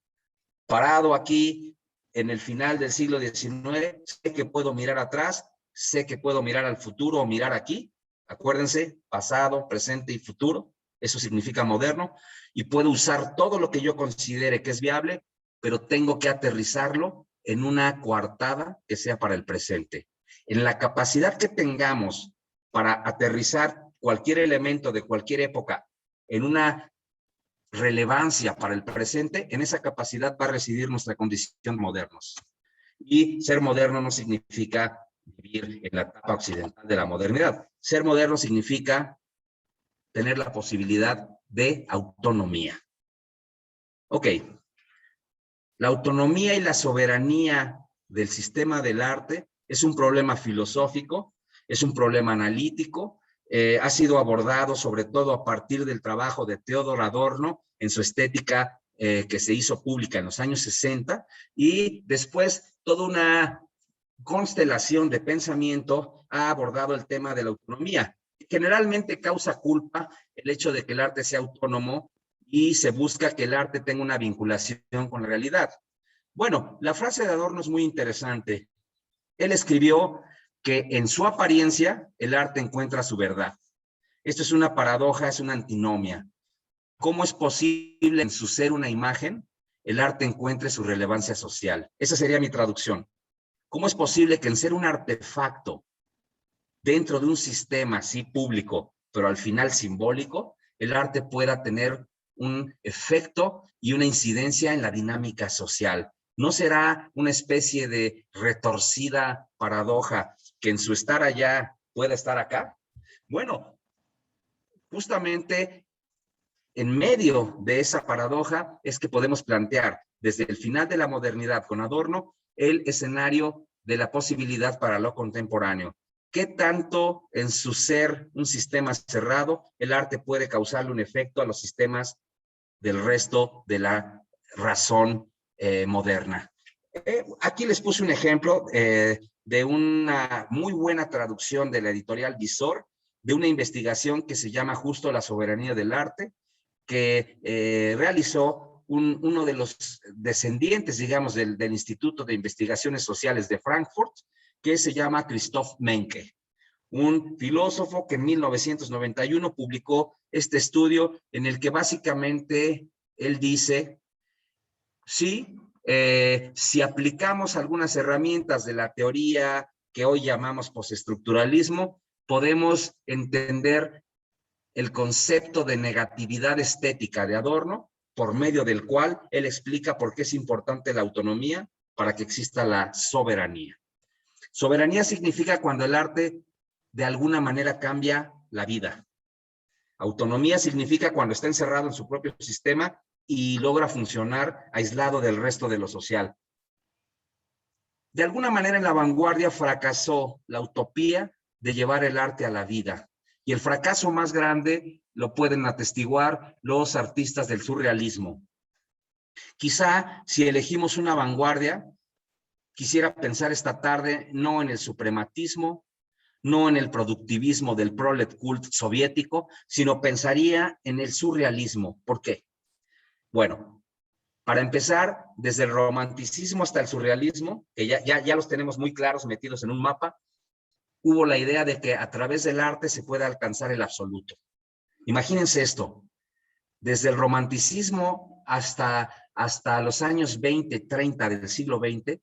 parado aquí en el final del siglo XIX, sé que puedo mirar atrás, sé que puedo mirar al futuro o mirar aquí. Acuérdense, pasado, presente y futuro, eso significa moderno, y puedo usar todo lo que yo considere que es viable, pero tengo que aterrizarlo en una coartada que sea para el presente. En la capacidad que tengamos para aterrizar cualquier elemento de cualquier época en una relevancia para el presente, en esa capacidad va a residir nuestra condición de modernos. Y ser moderno no significa vivir en la etapa occidental de la modernidad. Ser moderno significa tener la posibilidad de autonomía. Ok. La autonomía y la soberanía del sistema del arte es un problema filosófico, es un problema analítico, ha sido abordado sobre todo a partir del trabajo de Theodor Adorno en su estética que se hizo pública en los años 60 y después toda una constelación de pensamiento ha abordado el tema de la autonomía. Generalmente causa culpa el hecho de que el arte sea autónomo y se busca que el arte tenga una vinculación con la realidad. Bueno, la frase de Adorno es muy interesante. Él escribió que en su apariencia el arte encuentra su verdad. Esto es una paradoja, es una antinomia. ¿Cómo es posible en su ser una imagen el arte encuentre su relevancia social? Esa sería mi traducción. ¿Cómo es posible que en ser un artefacto dentro de un sistema así público, pero al final simbólico, el arte pueda tener un efecto y una incidencia en la dinámica social? ¿No será una especie de retorcida paradoja que en su estar allá pueda estar acá? Bueno, justamente en medio de esa paradoja es que podemos plantear desde el final de la modernidad con Adorno el escenario de la posibilidad para lo contemporáneo. ¿Qué tanto en su ser un sistema cerrado el arte puede causarle un efecto a los sistemas del resto de la razón moderna? Aquí les puse un ejemplo de una muy buena traducción de la editorial Visor, de una investigación que se llama justo La soberanía del arte, que realizó uno de los descendientes, digamos, del Instituto de Investigaciones Sociales de Frankfurt, que se llama Christoph Menke. un filósofo que en 1991 publicó este estudio en el que básicamente él dice, sí, si aplicamos algunas herramientas de la teoría que hoy llamamos postestructuralismo, podemos entender el concepto de negatividad estética de Adorno, por medio del cual él explica por qué es importante la autonomía para que exista la soberanía. Soberanía significa cuando el arte de alguna manera cambia la vida. Autonomía significa cuando está encerrado en su propio sistema y logra funcionar aislado del resto de lo social. De alguna manera en la vanguardia fracasó la utopía de llevar el arte a la vida. Y el fracaso más grande lo pueden atestiguar los artistas del surrealismo. Quizá si elegimos una vanguardia, quisiera pensar esta tarde no en el suprematismo, no en el productivismo del prolet cult soviético, sino pensaría en el surrealismo. ¿Por qué? Bueno, para empezar, desde el romanticismo hasta el surrealismo, que ya los tenemos muy claros metidos en un mapa, hubo la idea de que a través del arte se puede alcanzar el absoluto. Imagínense esto, desde el romanticismo hasta los años 20, 30 del siglo XX,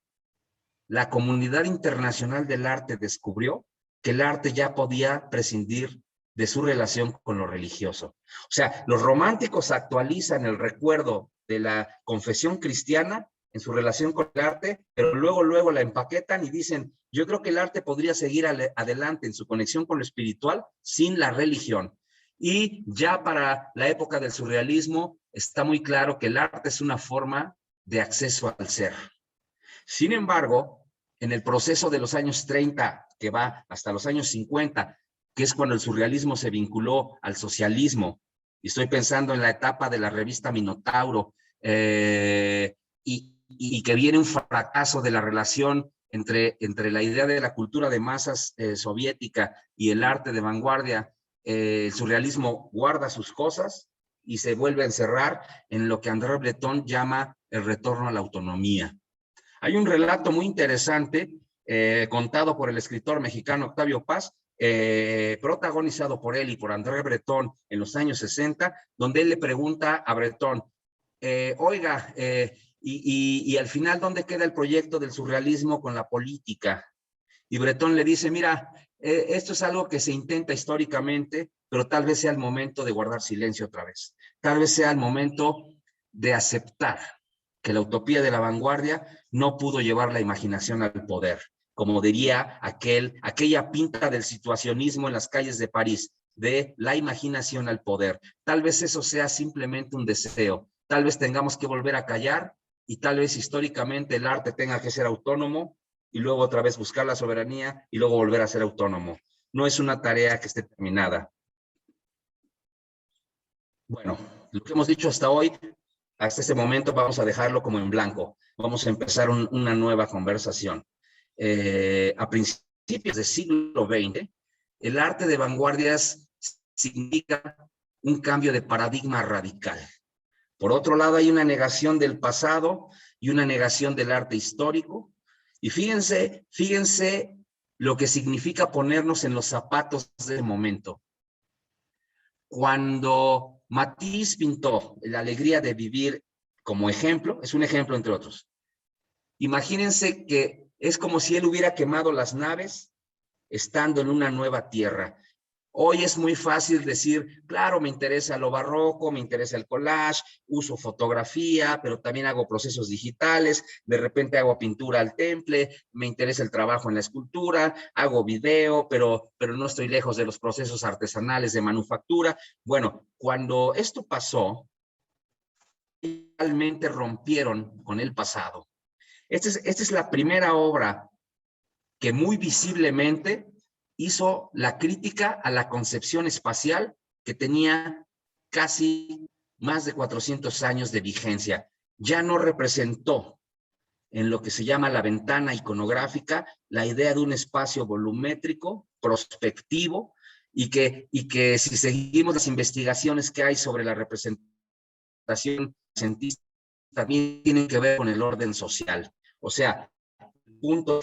la comunidad internacional del arte descubrió que el arte ya podía prescindir de su relación con lo religioso. O sea, los románticos actualizan el recuerdo de la confesión cristiana en su relación con el arte, pero luego la empaquetan y dicen, yo creo que el arte podría seguir adelante en su conexión con lo espiritual sin la religión. Y ya para la época del surrealismo está muy claro que el arte es una forma de acceso al ser. Sin embargo, en el proceso de los años 30, que va hasta los años 50, que es cuando el surrealismo se vinculó al socialismo, y estoy pensando en la etapa de la revista Minotauro, y que viene un fracaso de la relación entre la idea de la cultura de masas soviética y el arte de vanguardia. El surrealismo guarda sus cosas y se vuelve a encerrar en lo que André Breton llama el retorno a la autonomía. Hay un relato muy interesante contado por el escritor mexicano Octavio Paz, protagonizado por él y por André Breton en los años 60, donde él le pregunta a Breton, oiga, y al final, ¿dónde queda el proyecto del surrealismo con la política? Y Breton le dice, mira, esto es algo que se intenta históricamente, pero tal vez sea el momento de guardar silencio otra vez. Tal vez sea el momento de aceptar que la utopía de la vanguardia no pudo llevar la imaginación al poder. Como diría aquella pinta del situacionismo en las calles de París, de la imaginación al poder. Tal vez eso sea simplemente un deseo. Tal vez tengamos que volver a callar y tal vez históricamente el arte tenga que ser autónomo y luego otra vez buscar la soberanía y luego volver a ser autónomo. No es una tarea que esté terminada. Bueno, lo que hemos dicho hasta hoy, hasta este momento vamos a dejarlo como en blanco. Vamos a empezar una nueva conversación. A principios del siglo XX, el arte de vanguardias significa un cambio de paradigma radical. Por otro lado, hay una negación del pasado y una negación del arte histórico. Y fíjense lo que significa ponernos en los zapatos del momento. Cuando Matisse pintó La alegría de vivir como ejemplo, es un ejemplo entre otros. Imagínense que es como si él hubiera quemado las naves estando en una nueva tierra. Hoy es muy fácil decir, claro, me interesa lo barroco, me interesa el collage, uso fotografía, pero también hago procesos digitales, de repente hago pintura al temple, me interesa el trabajo en la escultura, hago video, pero no estoy lejos de los procesos artesanales de manufactura. Bueno, cuando esto pasó, realmente rompieron con el pasado. Esta es la primera obra que muy visiblemente hizo la crítica a la concepción espacial que tenía casi más de 400 años de vigencia. Ya no representó en lo que se llama la ventana iconográfica la idea de un espacio volumétrico, prospectivo, y que si seguimos las investigaciones que hay sobre la representación científica, también tienen que ver con el orden social. O sea, punto,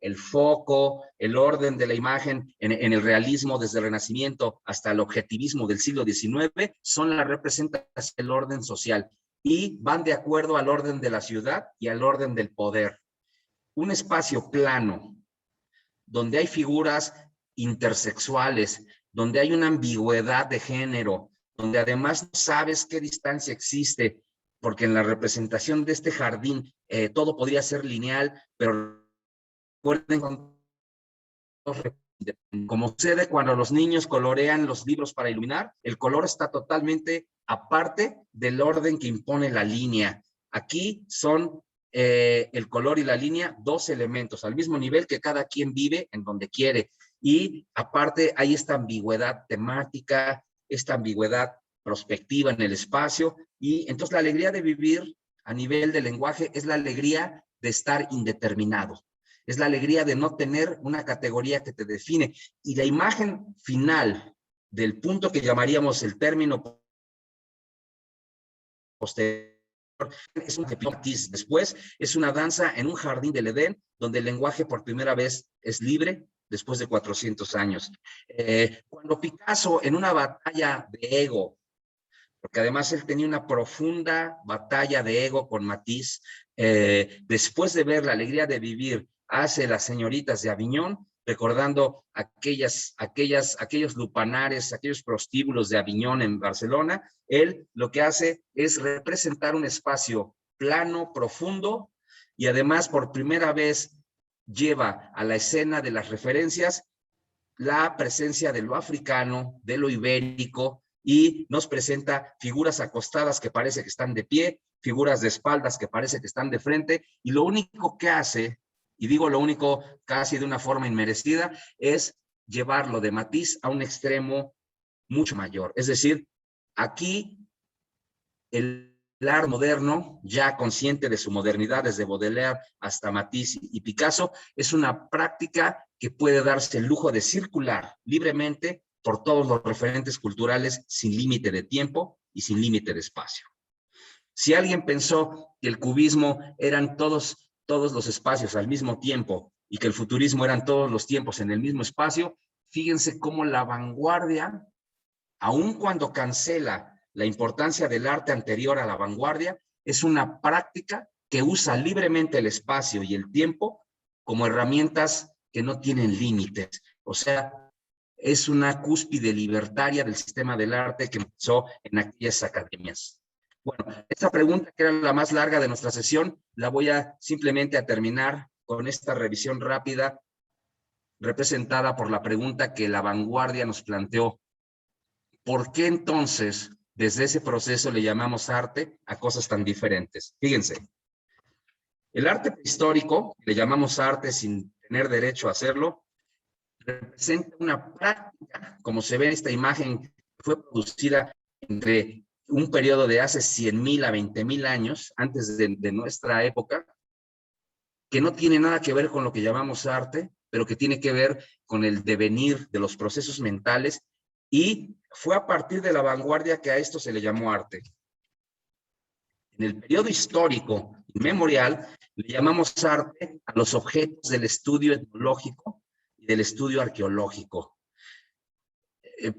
el foco, el orden de la imagen en el realismo desde el Renacimiento hasta el objetivismo del siglo XIX son la representación del orden social y van de acuerdo al orden de la ciudad y al orden del poder. Un espacio plano, donde hay figuras intersexuales, donde hay una ambigüedad de género, donde además no sabes qué distancia existe, porque en la representación de este jardín todo podría ser lineal, pero recuerden, como sucede cuando los niños colorean los libros para iluminar, el color está totalmente aparte del orden que impone la línea. Aquí son el color y la línea dos elementos, al mismo nivel que cada quien vive en donde quiere. Y aparte hay esta ambigüedad temática, esta ambigüedad prospectiva en el espacio, y entonces la alegría de vivir a nivel del lenguaje es la alegría de estar indeterminado, es la alegría de no tener una categoría que te define, y la imagen final del punto que llamaríamos el término posterior es un Matiz. Después es una danza en un jardín del Edén, donde el lenguaje por primera vez es libre después de 400 años. Cuando Picasso, en una batalla de ego, porque además él tenía una profunda batalla de ego con Matisse, después de ver La alegría de vivir, hace Las señoritas de Aviñón, recordando aquellos lupanares, aquellos prostíbulos de Aviñón en Barcelona. Él lo que hace es representar un espacio plano, profundo, y además por primera vez lleva a la escena de las referencias la presencia de lo africano, de lo ibérico, y nos presenta figuras acostadas que parece que están de pie, figuras de espaldas que parece que están de frente, y lo único que hace, y digo lo único casi de una forma inmerecida, es llevarlo de Matisse a un extremo mucho mayor. Es decir, aquí el arte moderno, ya consciente de su modernidad desde Baudelaire hasta Matisse y Picasso, es una práctica que puede darse el lujo de circular libremente por todos los referentes culturales sin límite de tiempo y sin límite de espacio. Si alguien pensó que el cubismo eran todos los espacios al mismo tiempo y que el futurismo eran todos los tiempos en el mismo espacio, fíjense cómo la vanguardia, aun cuando cancela la importancia del arte anterior a la vanguardia, es una práctica que usa libremente el espacio y el tiempo como herramientas que no tienen límites. O sea, es una cúspide libertaria del sistema del arte que empezó en aquellas academias. Bueno, esta pregunta, que era la más larga de nuestra sesión, la voy a simplemente a terminar con esta revisión rápida, representada por la pregunta que la vanguardia nos planteó. ¿Por qué entonces, desde ese proceso, le llamamos arte a cosas tan diferentes? Fíjense, el arte prehistórico, le llamamos arte sin tener derecho a hacerlo, representa una práctica, como se ve en esta imagen, que fue producida entre un periodo de hace 100,000 a 20,000 años, antes de nuestra época, que no tiene nada que ver con lo que llamamos arte, pero que tiene que ver con el devenir de los procesos mentales, y fue a partir de la vanguardia que a esto se le llamó arte. En el periodo histórico inmemorial le llamamos arte a los objetos del estudio etnológico y del estudio arqueológico.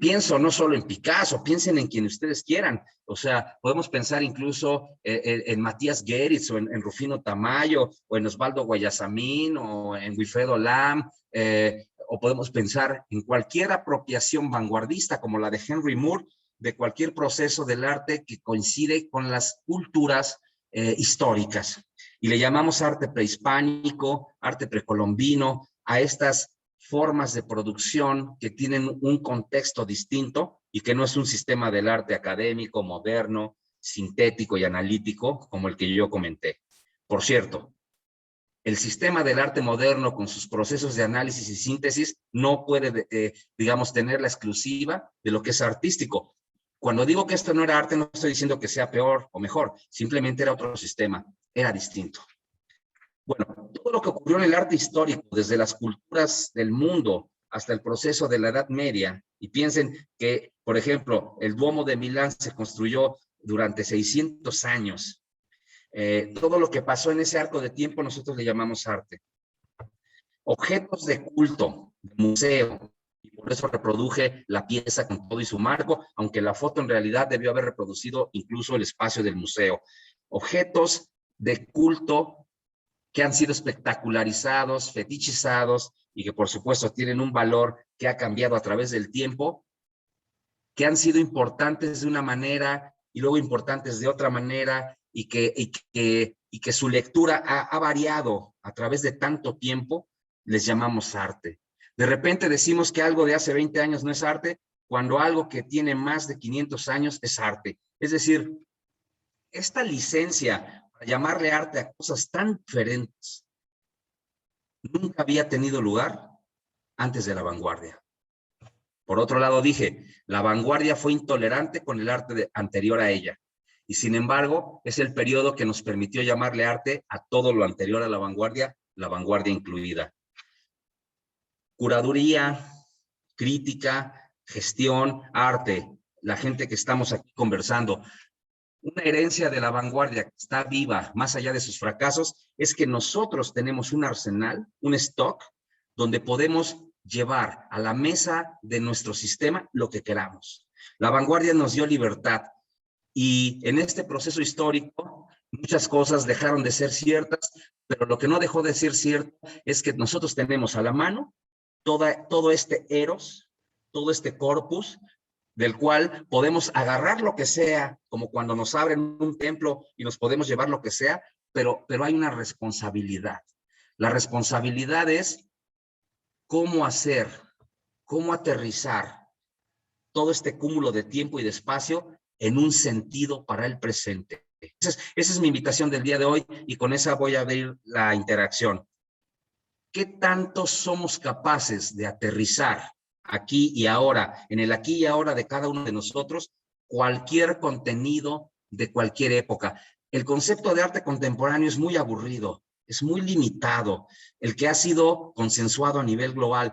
Pienso no solo en Picasso, piensen en quien ustedes quieran. O sea, podemos pensar incluso en Matías Geritz, o en Rufino Tamayo, o en Osvaldo Guayasamín, o en Wilfredo Lam, o podemos pensar en cualquier apropiación vanguardista como la de Henry Moore, de cualquier proceso del arte que coincide con las culturas históricas. Y le llamamos arte prehispánico, arte precolombino, a estas formas de producción que tienen un contexto distinto y que no es un sistema del arte académico, moderno, sintético y analítico como el que yo comenté. Por cierto, el sistema del arte moderno con sus procesos de análisis y síntesis no puede, digamos, tener la exclusiva de lo que es artístico. Cuando digo que esto no era arte, no estoy diciendo que sea peor o mejor, simplemente era otro sistema, era distinto. Bueno, todo lo que ocurrió en el arte histórico, desde las culturas del mundo hasta el proceso de la Edad Media, y piensen que, por ejemplo, el Duomo de Milán se construyó durante 600 años. Todo lo que pasó en ese arco de tiempo nosotros le llamamos arte. objetos de culto, de museo, y por eso reproduje la pieza con todo y su marco, aunque la foto en realidad debió haber reproducido incluso el espacio del museo. Objetos de culto que han sido espectacularizados, fetichizados, y que por supuesto tienen un valor que ha cambiado a través del tiempo, que han sido importantes de una manera y luego importantes de otra manera, y que su lectura ha variado a través de tanto tiempo, les llamamos arte. De repente decimos que algo de hace 20 años no es arte, cuando algo que tiene más de 500 años es arte. Es decir, esta licencia para llamarle arte a cosas tan diferentes nunca había tenido lugar antes de la vanguardia. Por otro lado, dije, la vanguardia fue intolerante con el arte anterior a ella. Y sin embargo, es el periodo que nos permitió llamarle arte a todo lo anterior a la vanguardia incluida. Curaduría, crítica, gestión, arte, la gente que estamos aquí conversando. Una herencia de la vanguardia que está viva, más allá de sus fracasos, es que nosotros tenemos un arsenal, un stock, donde podemos llevar a la mesa de nuestro sistema lo que queramos. La vanguardia nos dio libertad, y en este proceso histórico muchas cosas dejaron de ser ciertas, pero lo que no dejó de ser cierto es que nosotros tenemos a la mano todo este eros, todo este corpus, del cual podemos agarrar lo que sea, como cuando nos abren un templo y nos podemos llevar lo que sea, pero hay una responsabilidad. La responsabilidad es cómo hacer, cómo aterrizar todo este cúmulo de tiempo y de espacio en un sentido para el presente. Esa es mi invitación del día de hoy, y con esa voy a abrir la interacción. ¿Qué tanto somos capaces de aterrizar aquí y ahora, en el aquí y ahora de cada uno de nosotros, cualquier contenido de cualquier época? El concepto de arte contemporáneo es muy aburrido, es muy limitado, el que ha sido consensuado a nivel global.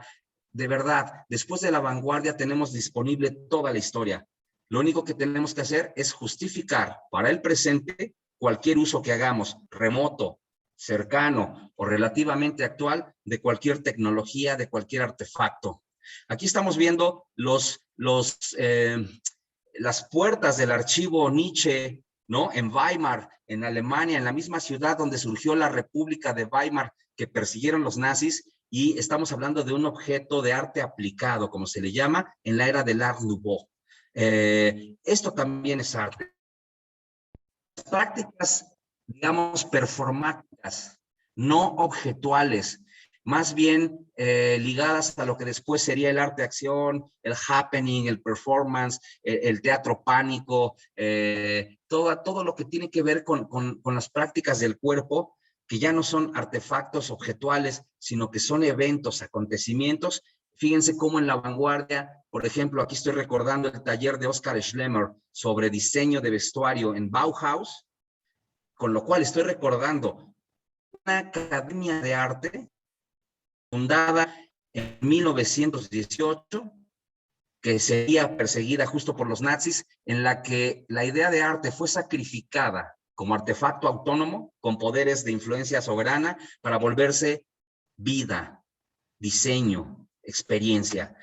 De verdad, después de la vanguardia tenemos disponible toda la historia. Lo único que tenemos que hacer es justificar para el presente cualquier uso que hagamos, remoto, cercano o relativamente actual, de cualquier tecnología, de cualquier artefacto. Aquí estamos viendo las puertas del archivo Nietzsche, ¿no? En Weimar, en Alemania, en la misma ciudad donde surgió la República de Weimar, que persiguieron los nazis, y estamos hablando de un objeto de arte aplicado, como se le llama, en la era del Art Nouveau. Esto también es arte. Las prácticas, digamos, performáticas, no objetuales, más bien ligadas a lo que después sería el arte de acción, el happening, el performance, el teatro pánico, todo lo que tiene que ver con las prácticas del cuerpo, que ya no son artefactos objetuales, sino que son eventos, acontecimientos. Fíjense cómo en la vanguardia, por ejemplo, aquí estoy recordando el taller de Oscar Schlemmer sobre diseño de vestuario en Bauhaus, con lo cual estoy recordando una academia de arte fundada en 1918, que sería perseguida justo por los nazis, en la que la idea de arte fue sacrificada como artefacto autónomo con poderes de influencia soberana para volverse vida, diseño, experiencia.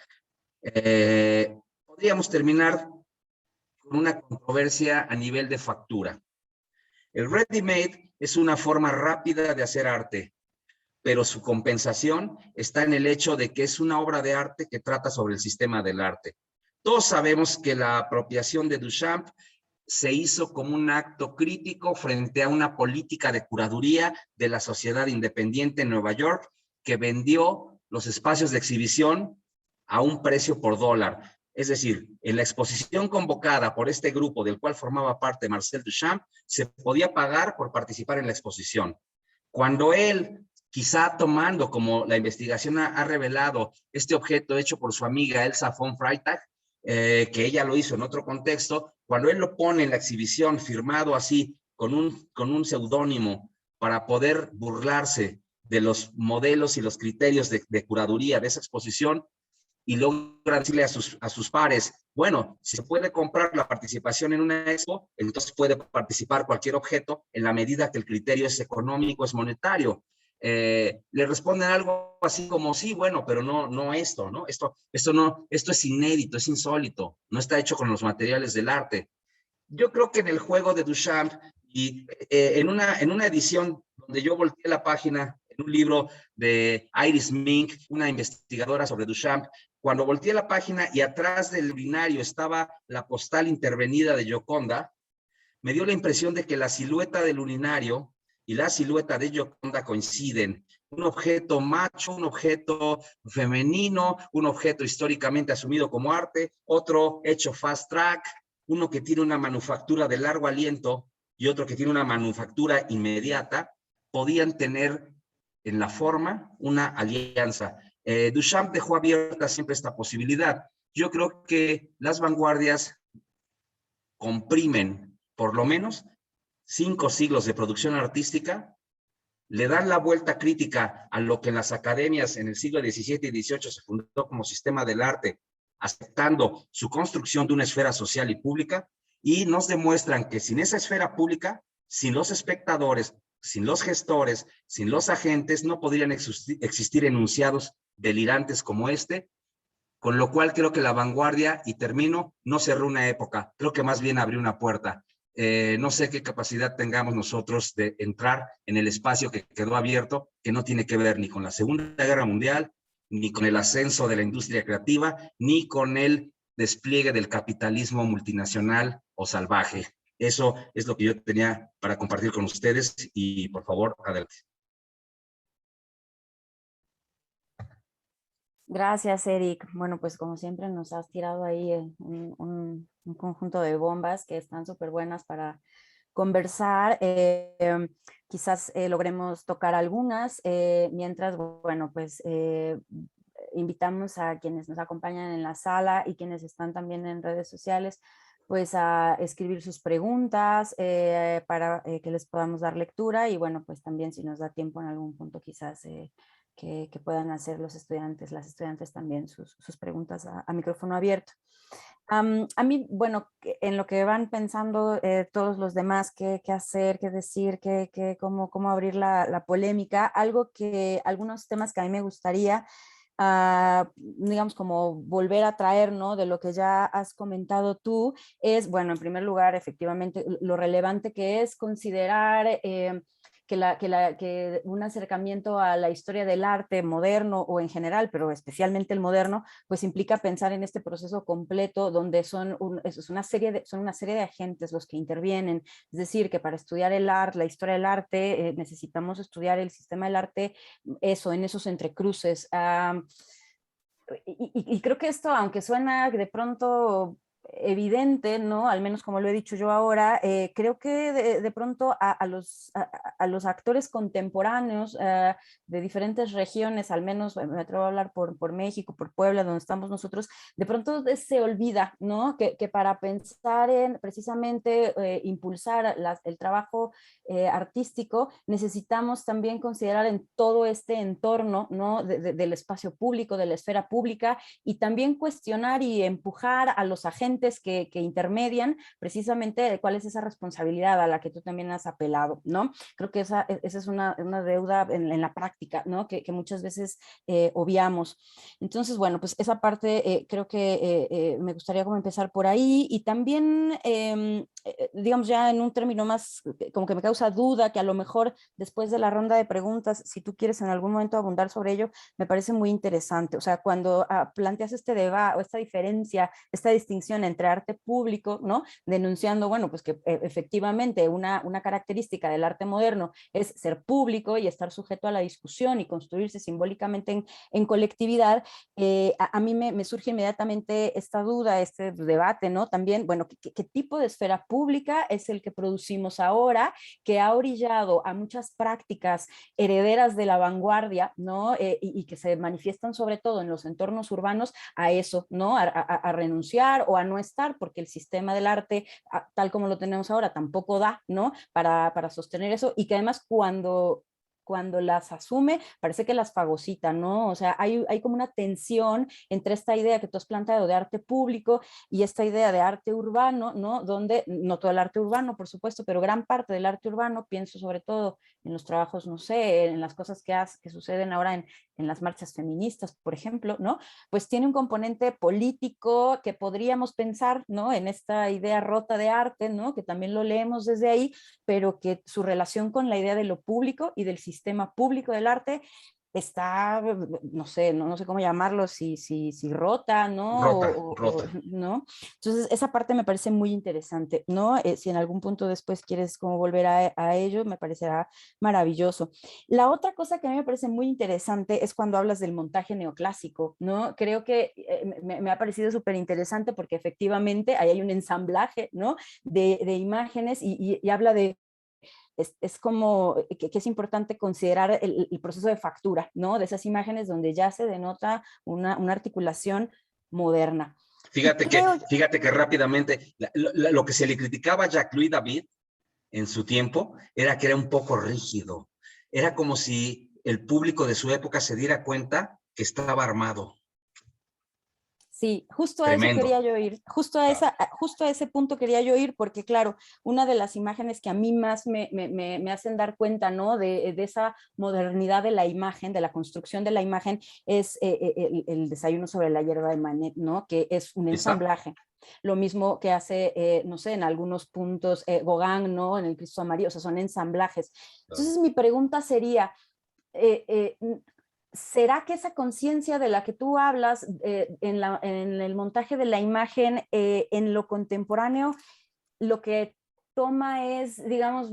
Podríamos terminar con una controversia a nivel de factura. El ready-made es una forma rápida de hacer arte, pero su compensación está en el hecho de que es una obra de arte que trata sobre el sistema del arte. Todos sabemos que la apropiación de Duchamp se hizo como un acto crítico frente a una política de curaduría de la Sociedad Independiente en Nueva York, que vendió los espacios de exhibición a un precio por dólar. Es decir, en la exposición convocada por este grupo del cual formaba parte Marcel Duchamp, se podía pagar por participar en la exposición. Cuando él, quizá tomando, como la investigación ha revelado, este objeto hecho por su amiga Elsa von Freytag, que ella lo hizo en otro contexto, cuando él lo pone en la exhibición firmado así, con un seudónimo, para poder burlarse de los modelos y los criterios de curaduría de esa exposición, y logra decirle a sus pares, bueno, si se puede comprar la participación en una expo, entonces puede participar cualquier objeto en la medida que el criterio es económico, es monetario. le responden algo así como, sí, bueno, pero no esto, ¿no? Esto es inédito, es insólito, no está hecho con los materiales del arte. Yo creo que en el juego de Duchamp y en una edición donde yo volteé la página, en un libro de Iris Mink, una investigadora sobre Duchamp, cuando volteé la página y atrás del binario estaba la postal intervenida de Gioconda, me dio la impresión de que la silueta del urinario y la silueta de Gioconda coinciden. Un objeto macho, un objeto femenino, un objeto históricamente asumido como arte, otro hecho fast track, uno que tiene una manufactura de largo aliento y otro que tiene una manufactura inmediata, podían tener en la forma una alianza. Duchamp dejó abierta siempre esta posibilidad. Yo creo que las vanguardias comprimen por lo menos 5 siglos de producción artística, le dan la vuelta crítica a lo que en las academias en el siglo XVII y XVIII se fundó como sistema del arte, aceptando su construcción de una esfera social y pública, y nos demuestran que sin esa esfera pública, sin los espectadores, sin los gestores, sin los agentes, no podrían existir enunciados delirantes como este, con lo cual creo que la vanguardia, y termino, no cerró una época, creo que más bien abrió una puerta. No sé qué capacidad tengamos nosotros de entrar en el espacio que quedó abierto, que no tiene que ver ni con la Segunda Guerra Mundial, ni con el ascenso de la industria creativa, ni con el despliegue del capitalismo multinacional o salvaje. Eso es lo que yo tenía para compartir con ustedes y por favor, adelante. Gracias, Eric. Bueno, pues como siempre nos has tirado ahí un conjunto de bombas que están súper buenas para conversar. Quizás logremos tocar algunas, mientras, bueno, pues invitamos a quienes nos acompañan en la sala y quienes están también en redes sociales, pues a escribir sus preguntas para que les podamos dar lectura, y bueno, pues también si nos da tiempo en algún punto quizás que puedan hacer los estudiantes, las estudiantes también sus preguntas a micrófono abierto. A mí, bueno, en lo que van pensando todos los demás, qué hacer, qué decir, cómo abrir la polémica, algunos temas que a mí me gustaría, digamos, como volver a traer, ¿no? De lo que ya has comentado tú, es, bueno, en primer lugar, efectivamente, lo relevante que es considerar que un acercamiento a la historia del arte moderno o en general, pero especialmente el moderno, pues implica pensar en este proceso completo donde son una serie de agentes los que intervienen. Es decir, que para estudiar el arte, la historia del arte, necesitamos estudiar el sistema del arte, eso, en esos entrecruces. Y creo que esto, aunque suena de pronto evidente, ¿no? Al menos como lo he dicho yo ahora, creo que de pronto a los actores contemporáneos de diferentes regiones, al menos me atrevo a hablar por México, por Puebla, donde estamos nosotros, de pronto se olvida, ¿no? Que para pensar en precisamente impulsar el trabajo artístico, necesitamos también considerar en todo este entorno, ¿no? Del espacio público, de la esfera pública, y también cuestionar y empujar a los agentes que intermedian precisamente cuál es esa responsabilidad a la que tú también has apelado, ¿no? Creo que esa es una deuda en la práctica, ¿no? Que muchas veces obviamos. Entonces, bueno, pues esa parte creo que me gustaría como empezar por ahí, y también, digamos, ya en un término más, como que me causa duda, que a lo mejor después de la ronda de preguntas, si tú quieres en algún momento abundar sobre ello, me parece muy interesante. O sea, cuando planteas este debate o esta diferencia, esta distinción entre arte público, ¿no? Denunciando, bueno, pues que efectivamente una característica del arte moderno es ser público y estar sujeto a la discusión y construirse simbólicamente en colectividad. A mí me surge inmediatamente esta duda, este debate, ¿no? También, bueno, ¿qué tipo de esfera pública es el que producimos ahora, que ha orillado a muchas prácticas herederas de la vanguardia, ¿no? Y que se manifiestan sobre todo en los entornos urbanos a eso, ¿no? A renunciar o a no estar, porque el sistema del arte, tal como lo tenemos ahora, tampoco da, ¿no? Para sostener eso, y que además cuando cuando las asume, parece que las fagocita, ¿no? O sea, hay como una tensión entre esta idea que tú has planteado de arte público y esta idea de arte urbano, ¿no? Donde, no todo el arte urbano, por supuesto, pero gran parte del arte urbano, pienso sobre todo en los trabajos, no sé, en las cosas que suceden ahora en las marchas feministas, por ejemplo, ¿no? Pues tiene un componente político que podríamos pensar, ¿no? En esta idea rota de arte, ¿no? Que también lo leemos desde ahí, pero que su relación con la idea de lo público y del sistema público del arte está, no sé, no sé cómo llamarlo, si rota, ¿no? Rota. ¿no? Entonces, esa parte me parece muy interesante, ¿no? Si en algún punto después quieres como volver a ello, me parecerá maravilloso. La otra cosa que a mí me parece muy interesante es cuando hablas del montaje neoclásico, ¿no? Creo que me ha parecido súper interesante porque efectivamente ahí hay un ensamblaje, ¿no? De imágenes y habla de es como que es importante considerar el proceso de factura, ¿no? De esas imágenes donde ya se denota una articulación moderna. Fíjate que rápidamente, lo que se le criticaba a Jacques-Louis David en su tiempo era que era un poco rígido. Era como si el público de su época se diera cuenta que estaba armado. Sí, justo a eso Tremendo. quería yo ir, justo a ese punto quería yo ir, porque claro, una de las imágenes que a mí más me hacen dar cuenta, ¿no? De esa modernidad de la imagen, de la construcción de la imagen, es el desayuno sobre la hierba de Manet, ¿no? Que es un ensamblaje. Lo mismo que hace, no sé, en algunos puntos Gauguin, ¿no? En el Cristo Amarillo, o sea, son ensamblajes. Entonces mi pregunta sería, ¿será que esa conciencia de la que tú hablas en el montaje de la imagen en lo contemporáneo, lo que toma es, digamos,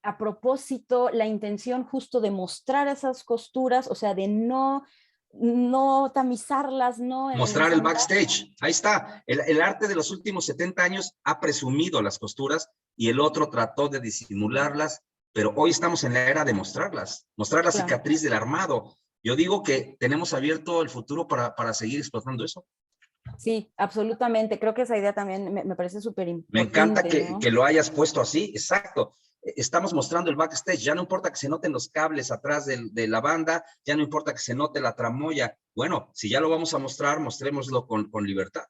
a propósito, la intención justo de mostrar esas costuras, o sea, de no tamizarlas, ¿no? Mostrar el backstage, ahí está. El arte de los últimos 70 años ha presumido las costuras y el otro trató de disimularlas, pero hoy estamos en la era de mostrarlas, mostrar la cicatriz del armado. Yo digo que tenemos abierto el futuro para seguir explotando eso. Sí, absolutamente. Creo que esa idea también me parece súper importante. Me encanta ¿no? que lo hayas puesto así, exacto. Estamos mostrando el backstage, ya no importa que se noten los cables atrás de la banda, ya no importa que se note la tramoya. Bueno, si ya lo vamos a mostrar, mostrémoslo con libertad.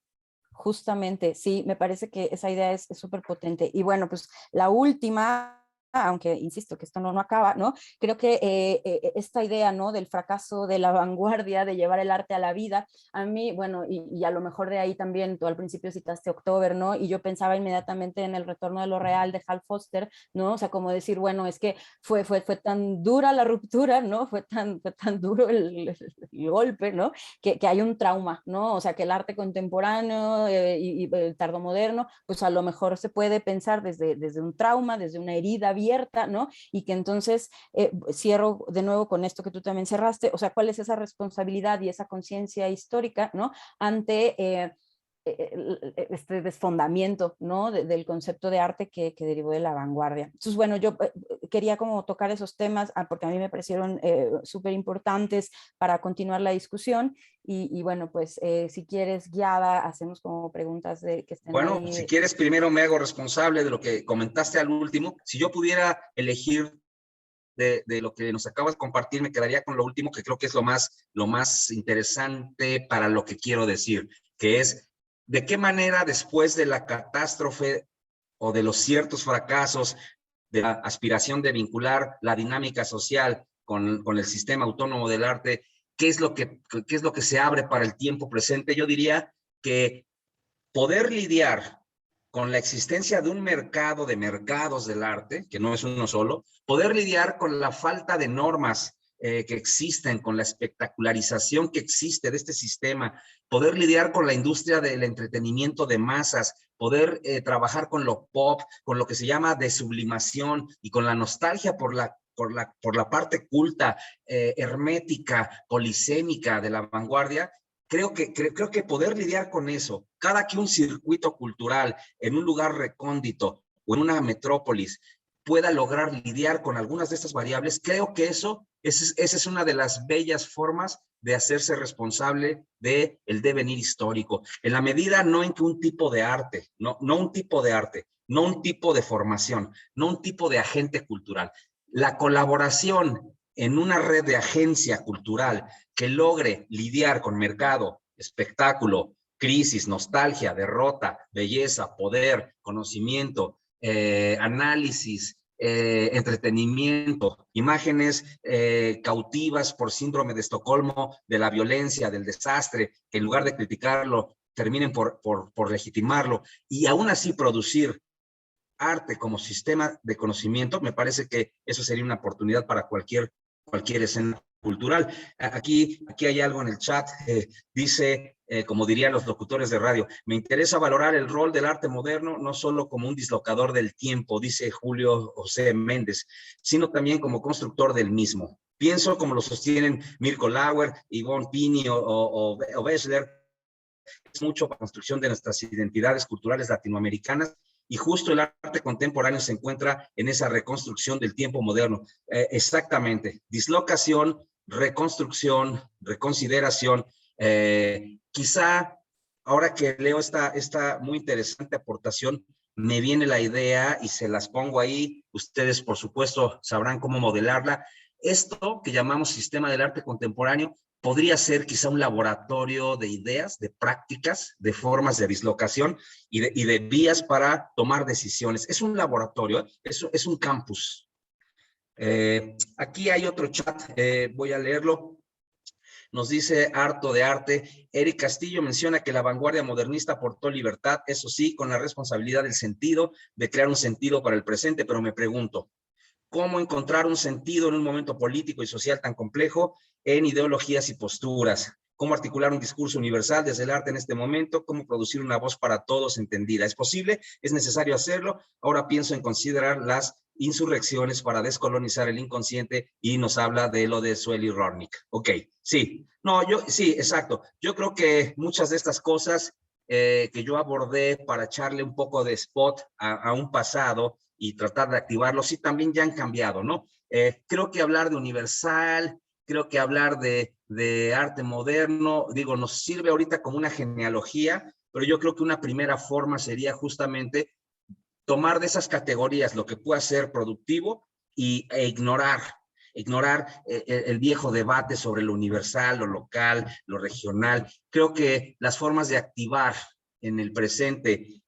Justamente, sí, me parece que esa idea es súper potente. Y bueno, pues la última, aunque insisto que esto no acaba, ¿no? Creo que esta idea, ¿no? Del fracaso de la vanguardia, de llevar el arte a la vida, a mí, bueno, y a lo mejor de ahí también, tú al principio citaste October, ¿no? Y yo pensaba inmediatamente en El retorno de lo real de Hal Foster, ¿no? O sea, como decir, bueno, es que fue tan dura la ruptura, ¿no? Fue tan duro el golpe, ¿no? Que hay un trauma, ¿no? O sea, que el arte contemporáneo y el tardomoderno, pues a lo mejor se puede pensar desde un trauma, desde una herida abierta, ¿no? Y que entonces, cierro de nuevo con esto que tú también cerraste, o sea, ¿cuál es esa responsabilidad y esa conciencia histórica, ¿no? Ante este desfondamiento, ¿no? del concepto de arte que derivó de la vanguardia. Entonces, bueno, yo quería como tocar esos temas porque a mí me parecieron súper importantes para continuar la discusión y bueno, pues si quieres, guiada, hacemos como preguntas que estén bueno, ahí. Si quieres, primero me hago responsable de lo que comentaste al último. Si yo pudiera elegir de lo que nos acabas de compartir, me quedaría con lo último, que creo que es lo más interesante para lo que quiero decir, que es de qué manera después de la catástrofe o de los ciertos fracasos de la aspiración de vincular la dinámica social con el sistema autónomo del arte, ¿qué es lo que se abre para el tiempo presente? Yo diría que poder lidiar con la existencia de un mercado de mercados del arte, que no es uno solo, poder lidiar con la falta de normas que existen, con la espectacularización que existe de este sistema, poder lidiar con la industria del entretenimiento de masas, poder trabajar con lo pop, con lo que se llama de sublimación y con la nostalgia por la parte culta, hermética, polisémica de la vanguardia. Creo que poder lidiar con eso, cada que un circuito cultural en un lugar recóndito o en una metrópolis pueda lograr lidiar con algunas de estas variables, creo que esa es una de las bellas formas de hacerse responsable del devenir histórico. En la medida no en que un tipo de arte, no un tipo de arte, no un tipo de formación, no un tipo de agente cultural. La colaboración en una red de agencia cultural que logre lidiar con mercado, espectáculo, crisis, nostalgia, derrota, belleza, poder, conocimiento, análisis, entretenimiento, imágenes cautivas por síndrome de Estocolmo, de la violencia, del desastre, que en lugar de criticarlo, terminen por legitimarlo, y aún así producir arte como sistema de conocimiento, me parece que eso sería una oportunidad para cualquier escena cultural. Aquí hay algo en el chat, dice, como dirían los locutores de radio, me interesa valorar el rol del arte moderno, no solo como un dislocador del tiempo, dice Julio José Méndez, sino también como constructor del mismo. Pienso, como lo sostienen Mirko Lauer, Yvonne Pini o Bessler, es mucho para la construcción de nuestras identidades culturales latinoamericanas, y justo el arte contemporáneo se encuentra en esa reconstrucción del tiempo moderno. Exactamente, dislocación, reconstrucción, reconsideración. Quizá ahora que leo esta muy interesante aportación, me viene la idea y se las pongo ahí. Ustedes, por supuesto, sabrán cómo modelarla. Esto que llamamos sistema del arte contemporáneo podría ser quizá un laboratorio de ideas, de prácticas, de formas de dislocación y de vías para tomar decisiones. Es un laboratorio, es un campus. Aquí hay otro chat, voy a leerlo. Nos dice Harto de Arte, Eric Castillo menciona que la vanguardia modernista aportó libertad, eso sí, con la responsabilidad del sentido, de crear un sentido para el presente, pero me pregunto, ¿cómo encontrar un sentido en un momento político y social tan complejo en ideologías y posturas? ¿Cómo articular un discurso universal desde el arte en este momento? ¿Cómo producir una voz para todos entendida? ¿Es posible? ¿Es necesario hacerlo? Ahora pienso en considerar las insurrecciones para descolonizar el inconsciente, y nos habla de lo de Sueli Rornick. Ok, sí. No, sí, exacto. Yo creo que muchas de estas cosas que yo abordé para echarle un poco de spot a un pasado y tratar de activarlo, sí, también ya han cambiado, ¿no? Creo que hablar de universal, creo que hablar de arte moderno, digo, nos sirve ahorita como una genealogía, pero yo creo que una primera forma sería justamente tomar de esas categorías lo que pueda ser productivo e ignorar el viejo debate sobre lo universal, lo local, lo regional. Creo que las formas de activar en el presente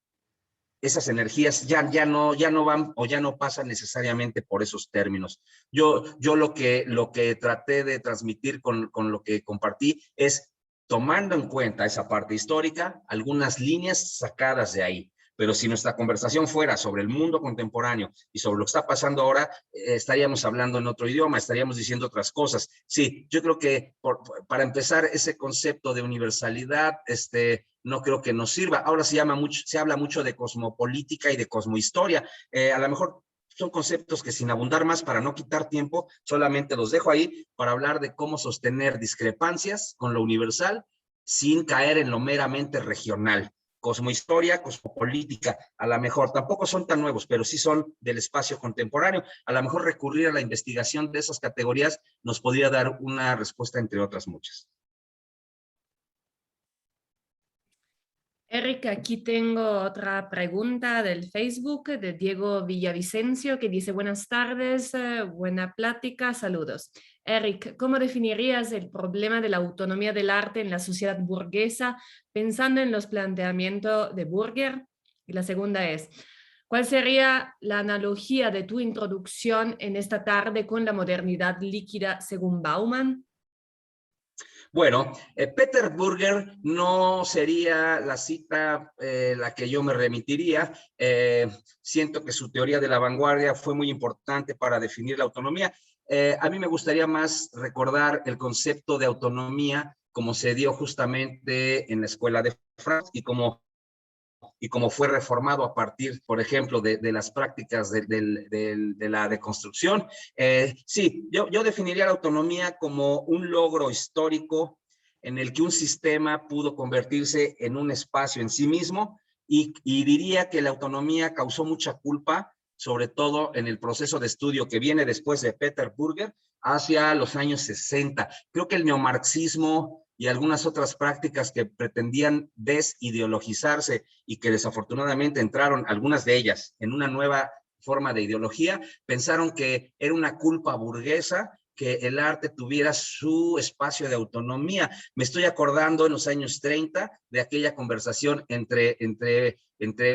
esas energías ya no van o ya no pasan necesariamente por esos términos. Yo lo que traté de transmitir con lo que compartí es, tomando en cuenta esa parte histórica, algunas líneas sacadas de ahí. Pero si nuestra conversación fuera sobre el mundo contemporáneo y sobre lo que está pasando ahora, estaríamos hablando en otro idioma, estaríamos diciendo otras cosas. Sí, yo creo que para empezar, ese concepto de universalidad, no creo que nos sirva. Ahora se habla mucho de cosmopolítica y de cosmohistoria. A lo mejor son conceptos que, sin abundar más para no quitar tiempo, solamente los dejo ahí para hablar de cómo sostener discrepancias con lo universal sin caer en lo meramente regional. Cosmohistoria, cosmopolítica, a lo mejor tampoco son tan nuevos, pero sí son del espacio contemporáneo. A lo mejor recurrir a la investigación de esas categorías nos podría dar una respuesta, entre otras muchas. Eric, aquí tengo otra pregunta del Facebook de Diego Villavicencio, que dice: buenas tardes, buena plática, saludos. Eric, ¿cómo definirías el problema de la autonomía del arte en la sociedad burguesa pensando en los planteamientos de Burger? Y la segunda es, ¿cuál sería la analogía de tu introducción en esta tarde con la modernidad líquida según Bauman? Bueno, Peter Burger no sería la cita la que yo me remitiría. Siento que su teoría de la vanguardia fue muy importante para definir la autonomía. A mí me gustaría más recordar el concepto de autonomía como se dio justamente en la escuela de Frankfurt y como fue reformado a partir, por ejemplo, de las prácticas de la deconstrucción. Sí, yo definiría la autonomía como un logro histórico en el que un sistema pudo convertirse en un espacio en sí mismo, y diría que la autonomía causó mucha culpa, sobre todo en el proceso de estudio que viene después de Peter Burger, hacia los años 60. Creo que el neomarxismo y algunas otras prácticas que pretendían desideologizarse y que desafortunadamente entraron, algunas de ellas, en una nueva forma de ideología, pensaron que era una culpa burguesa que el arte tuviera su espacio de autonomía. Me estoy acordando en los años 30 de aquella conversación entre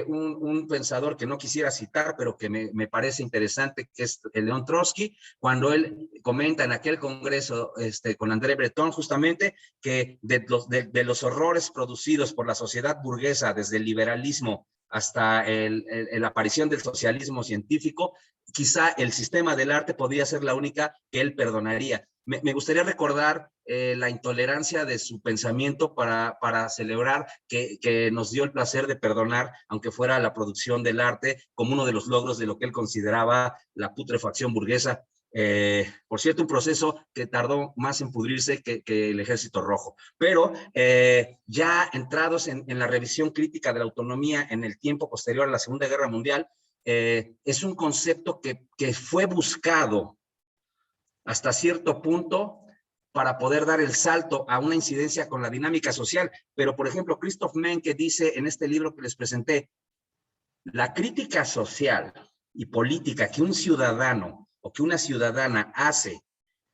un pensador que no quisiera citar, pero que me parece interesante, que es León Trotsky, cuando él comenta en aquel congreso con André Breton justamente que de los horrores producidos por la sociedad burguesa desde el liberalismo hasta la aparición del socialismo científico, quizá el sistema del arte podría ser la única que él perdonaría. Me gustaría recordar la intolerancia de su pensamiento para celebrar que nos dio el placer de perdonar, aunque fuera la producción del arte, como uno de los logros de lo que él consideraba la putrefacción burguesa. Por cierto, un proceso que tardó más en pudrirse que el Ejército Rojo. Pero ya entrados en la revisión crítica de la autonomía en el tiempo posterior a la Segunda Guerra Mundial, es un concepto que fue buscado hasta cierto punto para poder dar el salto a una incidencia con la dinámica social. Pero, por ejemplo, Christoph Menke dice en este libro que les presenté, la crítica social y política que un ciudadano o que una ciudadana hace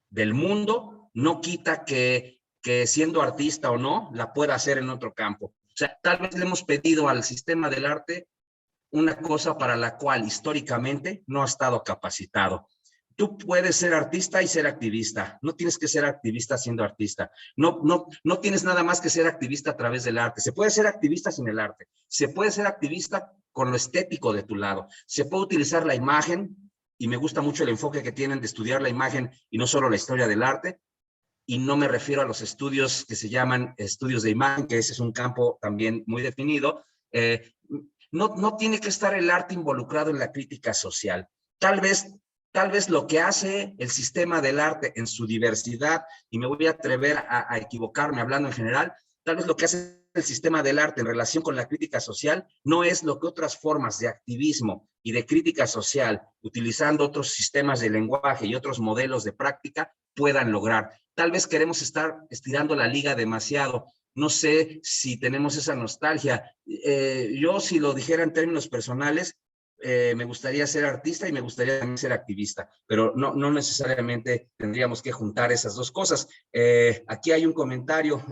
del mundo no quita que siendo artista o no, la pueda hacer en otro campo. O sea, tal vez le hemos pedido al sistema del arte una cosa para la cual históricamente no ha estado capacitado. Tú puedes ser artista y ser activista. No tienes que ser activista siendo artista. No tienes nada más que ser activista a través del arte. Se puede ser activista sin el arte. Se puede ser activista con lo estético de tu lado. Se puede utilizar la imagen, y me gusta mucho el enfoque que tienen de estudiar la imagen y no solo la historia del arte. Y no me refiero a los estudios que se llaman estudios de imagen, que ese es un campo también muy definido. No tiene que estar el arte involucrado en la crítica social. Tal vez lo que hace el sistema del arte en su diversidad, y me voy a atrever a equivocarme hablando en general, tal vez lo que hace el sistema del arte en relación con la crítica social no es lo que otras formas de activismo y de crítica social, utilizando otros sistemas de lenguaje y otros modelos de práctica, puedan lograr. Tal vez queremos estar estirando la liga demasiado. No sé si tenemos esa nostalgia. Yo, si lo dijera en términos personales, me gustaría ser artista y me gustaría también ser activista, pero no necesariamente tendríamos que juntar esas dos cosas. Aquí hay un comentario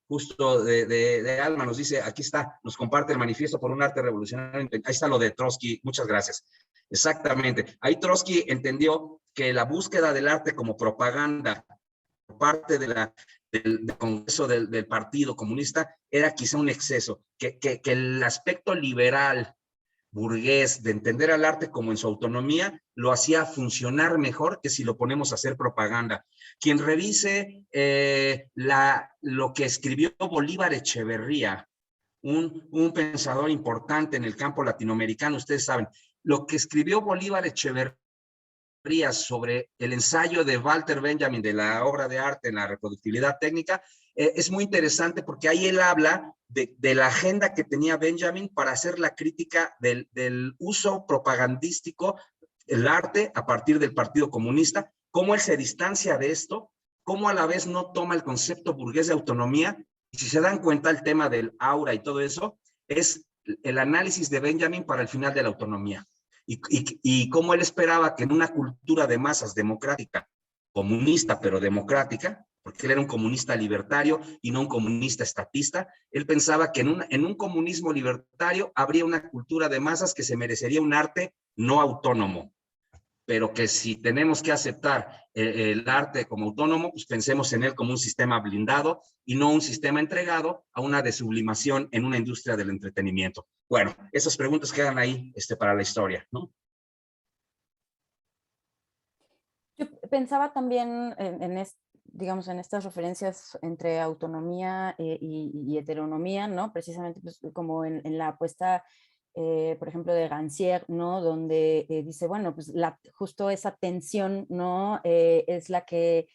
justo de Alma, nos dice, aquí está, nos comparte el manifiesto por un arte revolucionario. Ahí está lo de Trotsky, muchas gracias. Exactamente, ahí Trotsky entendió que la búsqueda del arte como propaganda por parte del Congreso del Partido Comunista era quizá un exceso, que el aspecto liberal burgués de entender al arte como en su autonomía lo hacía funcionar mejor que si lo ponemos a hacer propaganda. Quien revise lo que escribió Bolívar Echeverría, un pensador importante en el campo latinoamericano, ustedes saben, lo que escribió Bolívar Echeverría sobre el ensayo de Walter Benjamin de la obra de arte en la reproductibilidad técnica, es muy interesante porque ahí él habla de la agenda que tenía Benjamin para hacer la crítica del uso propagandístico del arte a partir del Partido Comunista, cómo él se distancia de esto, cómo a la vez no toma el concepto burgués de autonomía, y si se dan cuenta el tema del aura y todo eso, es el análisis de Benjamin para el final de la autonomía. Y cómo él esperaba que en una cultura de masas democrática, comunista pero democrática, porque él era un comunista libertario y no un comunista estatista, él pensaba que en un comunismo libertario habría una cultura de masas que se merecería un arte no autónomo, pero que si tenemos que aceptar el arte como autónomo, pues pensemos en él como un sistema blindado y no un sistema entregado a una desublimación en una industria del entretenimiento. Bueno, esas preguntas quedan ahí para la historia, ¿no? Yo pensaba también digamos, en estas referencias entre autonomía y heteronomía, ¿no? Precisamente pues, como en la apuesta, por ejemplo, de Rancière, ¿no? Donde dice, bueno, pues justo esa tensión, ¿no? Es la que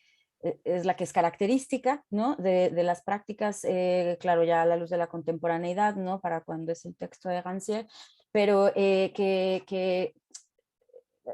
es característica, ¿no? de las prácticas, claro, ya a la luz de la contemporaneidad, ¿no? Para cuando es el texto de Rancière, pero que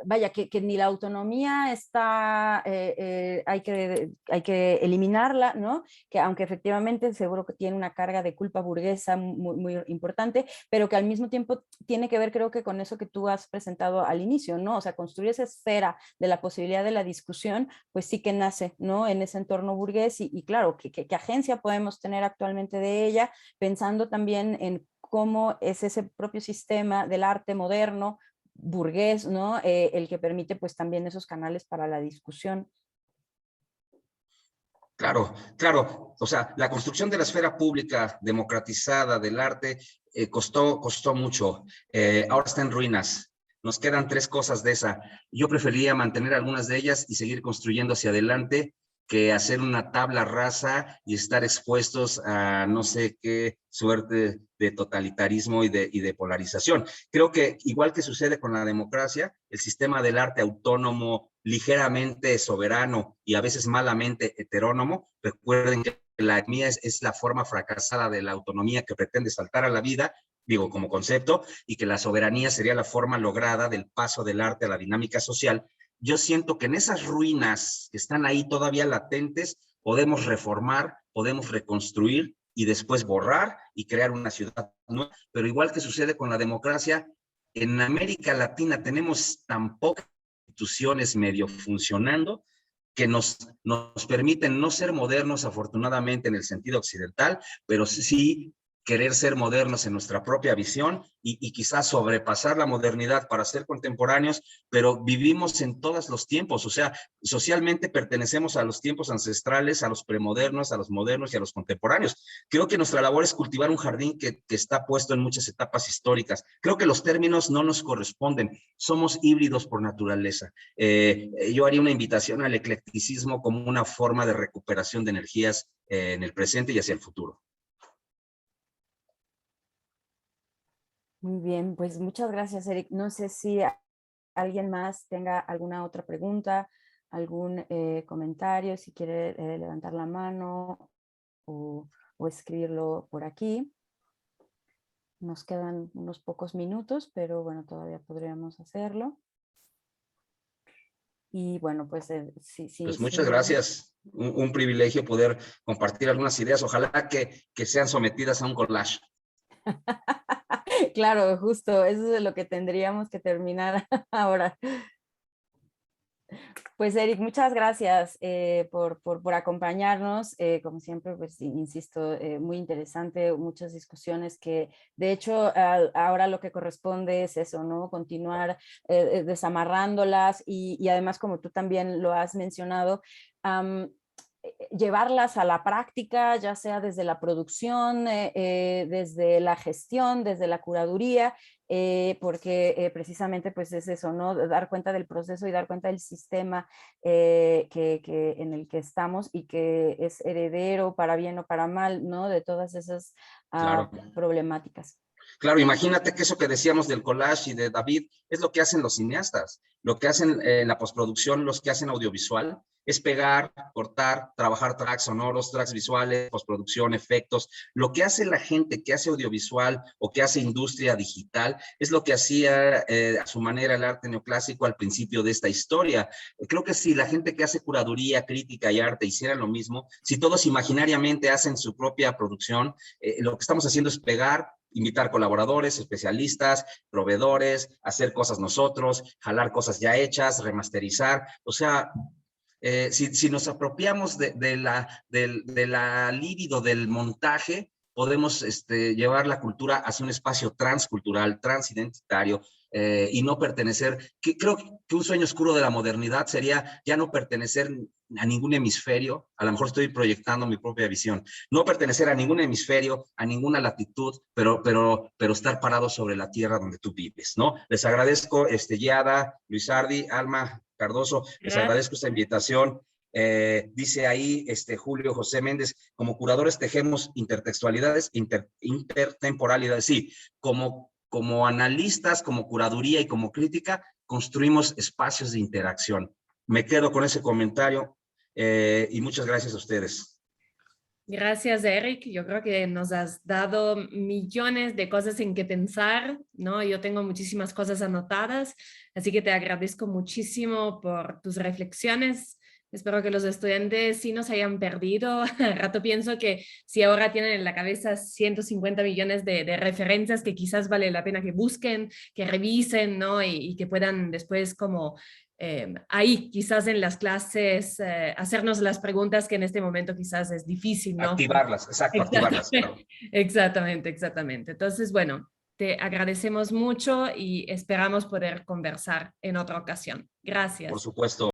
vaya, que ni la autonomía está, hay que eliminarla, ¿no? Que aunque efectivamente seguro que tiene una carga de culpa burguesa muy, muy importante, pero que al mismo tiempo tiene que ver, creo que con eso que tú has presentado al inicio, ¿no? O sea, construir esa esfera de la posibilidad de la discusión, pues sí que nace, ¿no? En ese entorno burgués y claro, ¿qué agencia podemos tener actualmente de ella? Pensando también en cómo es ese propio sistema del arte moderno, burgués, ¿no? El que permite pues también esos canales para la discusión. Claro, claro. O sea, la construcción de la esfera pública democratizada del arte costó mucho. Ahora está en ruinas. Nos quedan 3 cosas de esa. Yo preferiría mantener algunas de ellas y seguir construyendo hacia adelante que hacer una tabla rasa y estar expuestos a no sé qué suerte de totalitarismo y de polarización. Creo que igual que sucede con la democracia, el sistema del arte autónomo, ligeramente soberano y a veces malamente heterónomo, recuerden que la mía es la forma fracasada de la autonomía que pretende saltar a la vida, digo, como concepto, y que la soberanía sería la forma lograda del paso del arte a la dinámica social. Yo siento que en esas ruinas que están ahí todavía latentes, podemos reformar, podemos reconstruir y después borrar y crear una ciudad nueva. Pero igual que sucede con la democracia, en América Latina tenemos tan pocas instituciones medio funcionando que nos permiten no ser modernos, afortunadamente, en el sentido occidental, pero sí querer ser modernos en nuestra propia visión y quizás sobrepasar la modernidad para ser contemporáneos, pero vivimos en todos los tiempos, o sea, socialmente pertenecemos a los tiempos ancestrales, a los premodernos, a los modernos y a los contemporáneos. Creo que nuestra labor es cultivar un jardín que está puesto en muchas etapas históricas. Creo que los términos no nos corresponden, somos híbridos por naturaleza. Yo haría una invitación al eclecticismo como una forma de recuperación de energías en el presente y hacia el futuro. Muy bien, pues muchas gracias, Eric. No sé si alguien más tenga alguna otra pregunta, algún comentario, si quiere levantar la mano o escribirlo por aquí. Nos quedan unos pocos minutos, pero bueno, todavía podríamos hacerlo. Y bueno, pues sí. Pues muchas gracias. Un privilegio poder compartir algunas ideas. Ojalá que sean sometidas a un collage. Claro, justo, eso es lo que tendríamos que terminar ahora. Pues Eric, muchas gracias por acompañarnos. Como siempre, pues insisto, muy interesante, muchas discusiones que de hecho ahora lo que corresponde es eso, ¿no? Continuar desamarrándolas y además, como tú también lo has mencionado, llevarlas a la práctica, ya sea desde la producción, desde la gestión, desde la curaduría, porque precisamente pues es eso, ¿no? Dar cuenta del proceso y dar cuenta del sistema en el que estamos y que es heredero para bien o para mal, ¿no? De todas esas Claro. problemáticas. Claro, imagínate que eso que decíamos del collage y de David es lo que hacen los cineastas, lo que hacen en la postproducción, los que hacen audiovisual, es pegar, cortar, trabajar tracks sonoros, tracks visuales, postproducción, efectos. Lo que hace la gente que hace audiovisual o que hace industria digital es lo que hacía a su manera el arte neoclásico al principio de esta historia. Creo que si la gente que hace curaduría, crítica y arte hicieran lo mismo, si todos imaginariamente hacen su propia producción, lo que estamos haciendo es pegar, invitar colaboradores, especialistas, proveedores, hacer cosas nosotros, jalar cosas ya hechas, remasterizar. O sea, si nos apropiamos de la libido del montaje, podemos llevar la cultura hacia un espacio transcultural, transidentitario, y no pertenecer, creo que un sueño oscuro de la modernidad sería ya no pertenecer a ningún hemisferio, a lo mejor estoy proyectando mi propia visión, no pertenecer a ningún hemisferio, a ninguna latitud, pero estar parado sobre la tierra donde tú vives, ¿no? Les agradezco, Yada, Luisardi, Alma Cardoso, les agradezco esta invitación. Dice ahí Julio José Méndez, como curadores tejemos intertextualidades, intertemporalidades, sí, como analistas, como curaduría y como crítica, construimos espacios de interacción. Me quedo con ese comentario y muchas gracias a ustedes. Gracias, Eric. Yo creo que nos has dado millones de cosas en que pensar, ¿no? Yo tengo muchísimas cosas anotadas, así que te agradezco muchísimo por tus reflexiones. Espero que los estudiantes sí nos hayan perdido. Al rato pienso que si ahora tienen en la cabeza 150 millones de referencias que quizás vale la pena que busquen, que revisen, ¿no? Y que puedan después como ahí quizás en las clases hacernos las preguntas que en este momento quizás es difícil, ¿no? Activarlas, exacto, activarlas. Claro. Exactamente, exactamente. Entonces, bueno, te agradecemos mucho y esperamos poder conversar en otra ocasión. Por Gracias. supuesto.